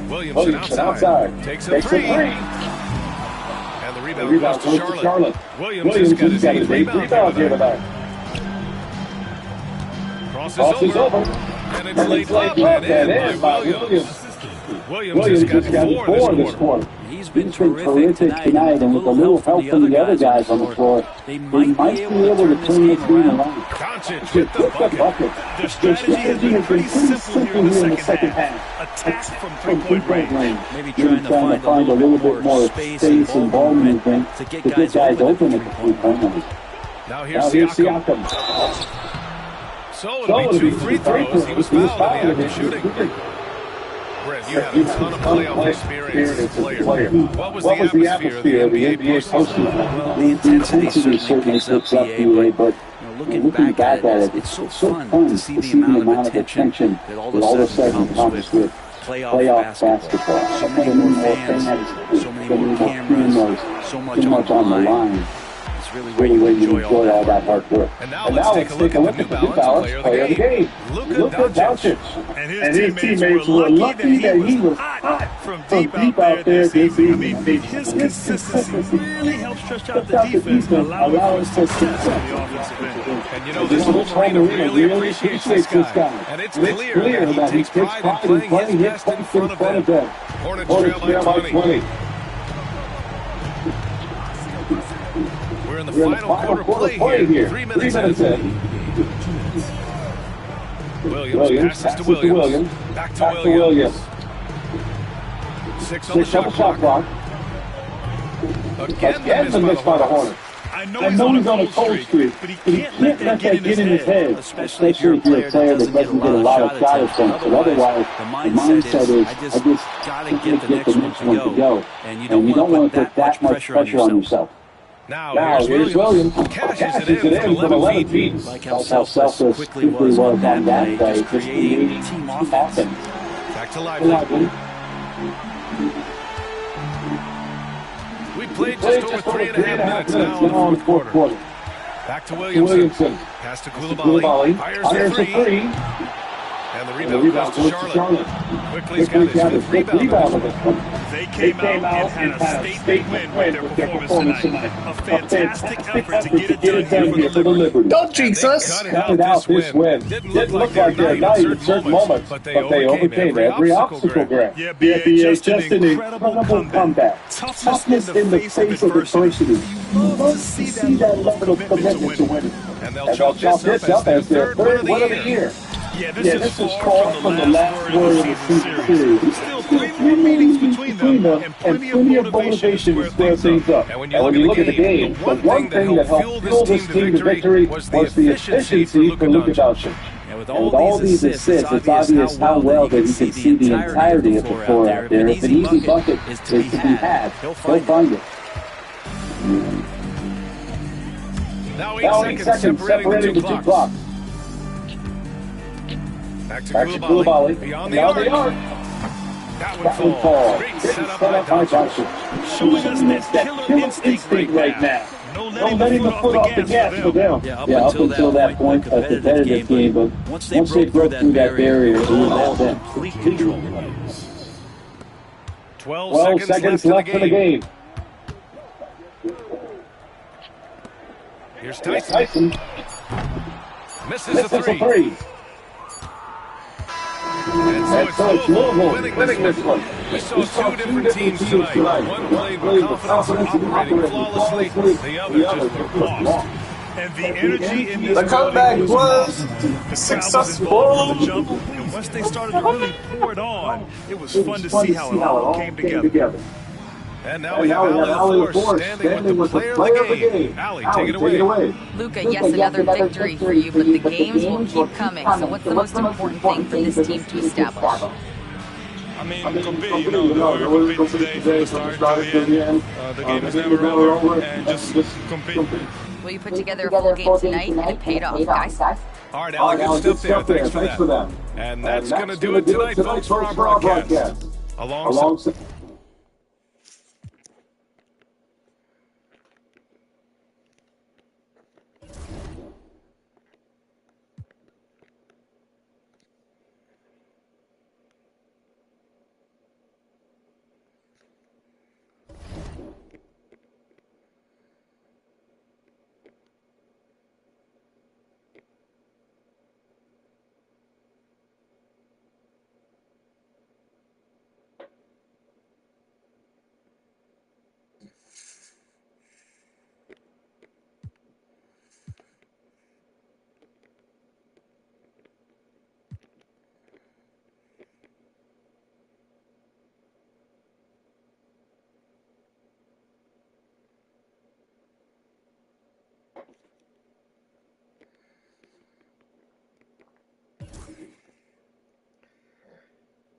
Williamson outside. Takes a 3. And the rebound goes to Charlotte. Williamson's got his 8th rebound here tonight. Crosses over. And it's laid up and in by Williams. Williams has got 4 this quarter. He's been terrific tonight, and with a little help from the other guys on the floor, they might be able to turn this game around. Doncic with the bucket. Their strategy has been pretty simple here in the second half. Attack from three-point range. Maybe trying to find a little bit more space and ball movement to get guys open at the three-point line. Now here's Siakam. So it'll be 2 free throws. He was fouled in the act of shooting. Brett, you had a ton of playoff experience as a player. What was the atmosphere of the NBA postseason? Well, the intensity certainly picks up the NBA, but looking back at it, it's so fun to see the amount of attention that all of a sudden comes with playoff basketball. So many more fans, so many more cameras, so much on the line. It's really where you enjoy all that hard work. And now let's take a look at the New Balance player of the game, Luka Doncic. And his teammates were lucky that he was hot from deep out there this evening. I mean, his consistency really helps stretch out the defense and allow us to success on the offensive end. And you know, this whole arena really appreciates this guy. And it's clear that he takes pride in playing his best in front of them. Hornets trail by 20. We're in the final quarter play here. 3 minutes in. Williams passes to Williams. Back to Williams. 6 on the shot clock. Again the miss by the Hornets. I know he's on a cold streak, but he can't let that get in his head. Especially if you're a player that doesn't get a lot of shot attempts. But otherwise, the mindset is, I just got to get the next one to go. And you don't want to put that much pressure on yourself. Now here's Williams. Cashes it in from 11 feet. Like how selfless quickly was on that play, just creating team offense. Back to Lively. We played just over 3.5 minutes now in the fourth quarter. Back to Williamson. Pass to Koulibaly. Fires the 3. And the rebound goes to Charlotte. Quickly's got his 5th rebound. They came out and had a statement win with their performance tonight. A fantastic effort to get it done here for the Liberty. Don't jinx us. Cut it out this win. Didn't look like they're naive in certain moments, but they overcame every obstacle, Greg. Yeah, BA, just an incredible comeback. Toughness in the face of adversity. You love to see that level of commitment to winning. And they'll chalk this up as their 3rd win of the year. Yeah, this is far from the last word of the season series. Still 3 more meetings between them and plenty of motivation to square things up. And when you look at the game, the one thing that helped fuel this team to victory was the efficiency for Luka Doncic. And with all these assists, it's obvious how well that he can see the entirety of the floor out there. If an easy bucket is to be had, he'll find it. Now 8 seconds separating the 2 clocks. Back to Koulibaly. Beyond the arc. That one falls. Great setup by Doncic. Showing us that killer instinct right now. No letting the foot off the gas for them. Yeah, up until that point, a competitive game, but once they broke through that barrier, it was all complete control. 12 seconds left in the game. Here's Tyson. Misses a three. And so it's Louisville winning this one. We saw two different teams tonight. One played with confidence and operating flawlessly. The other just looked lost. And the energy in this the comeback was successful. And once they started to really pour it on, it was fun to see how it all came together. And now we have Allie LaForce standing with the player of the game. Allie, take it away. Luca, yes, another victory for you, but the games will keep coming. So what's the most important thing for this team to establish? I mean, compete, we're competing today from the start to the end. The game is never over, and just compete. Will you put together a full game tonight? And it paid off, guys. All right, Allie, good stuff there. Thanks for that. And that's going to do it tonight, folks, for our broadcast. Alongside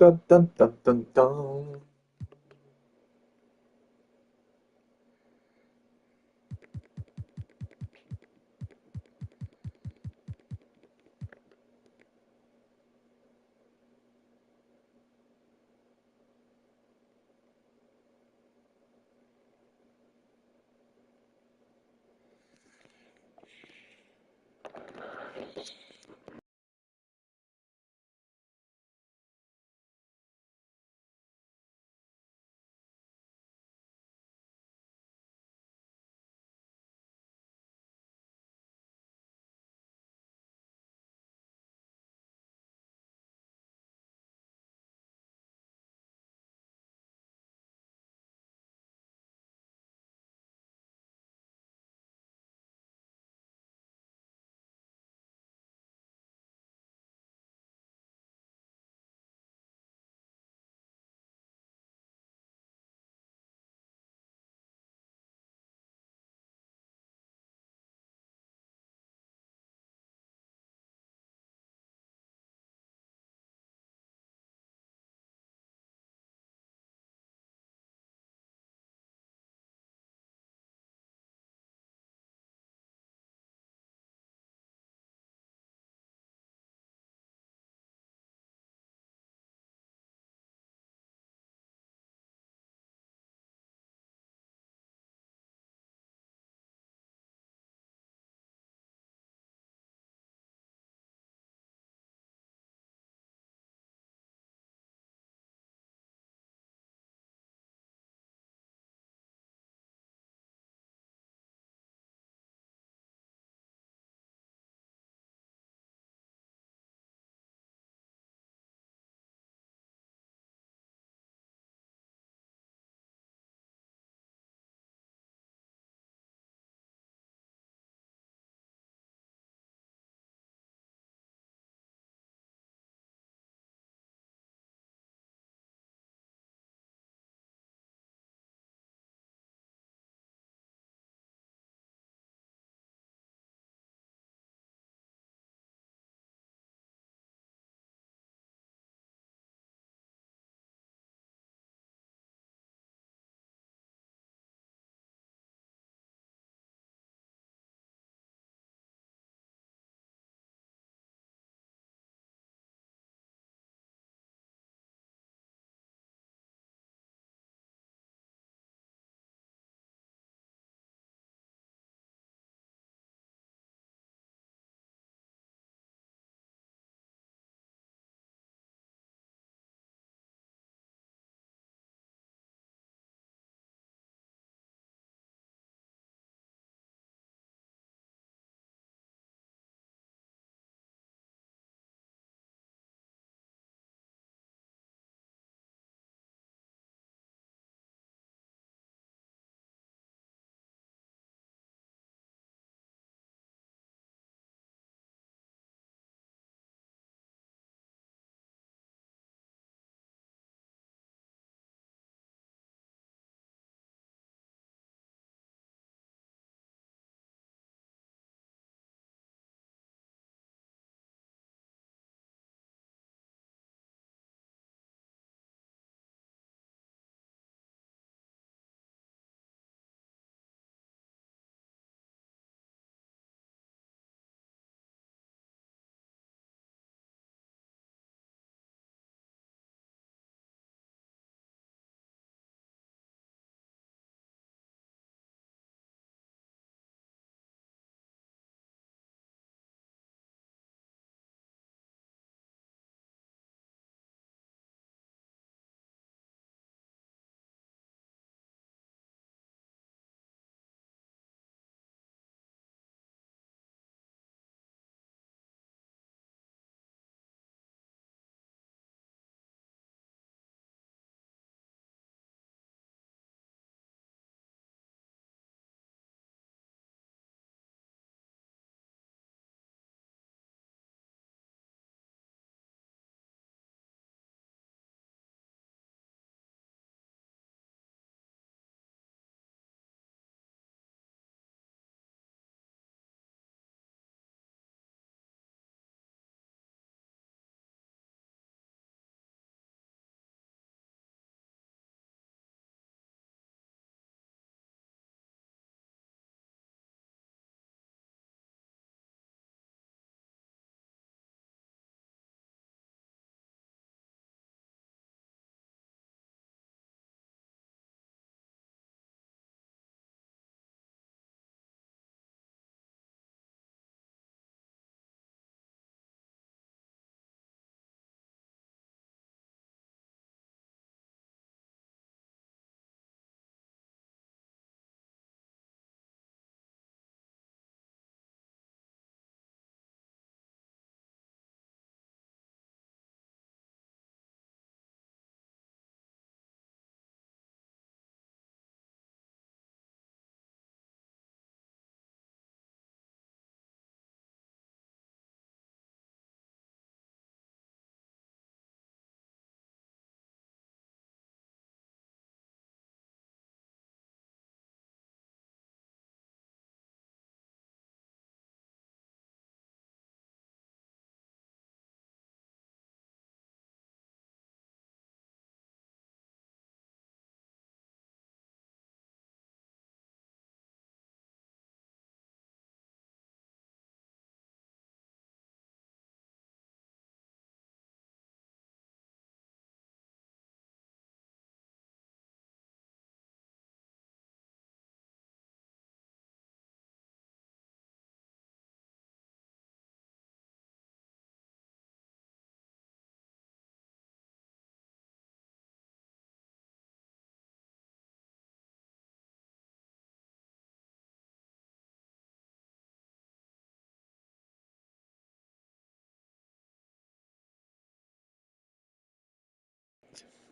Dun, dun, dun, dun, dun.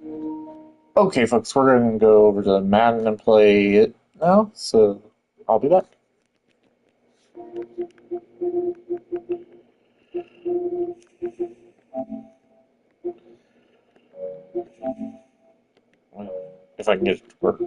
Okay, folks, we're going to go over to Madden and play it now, so I'll be back. If I can get it to work.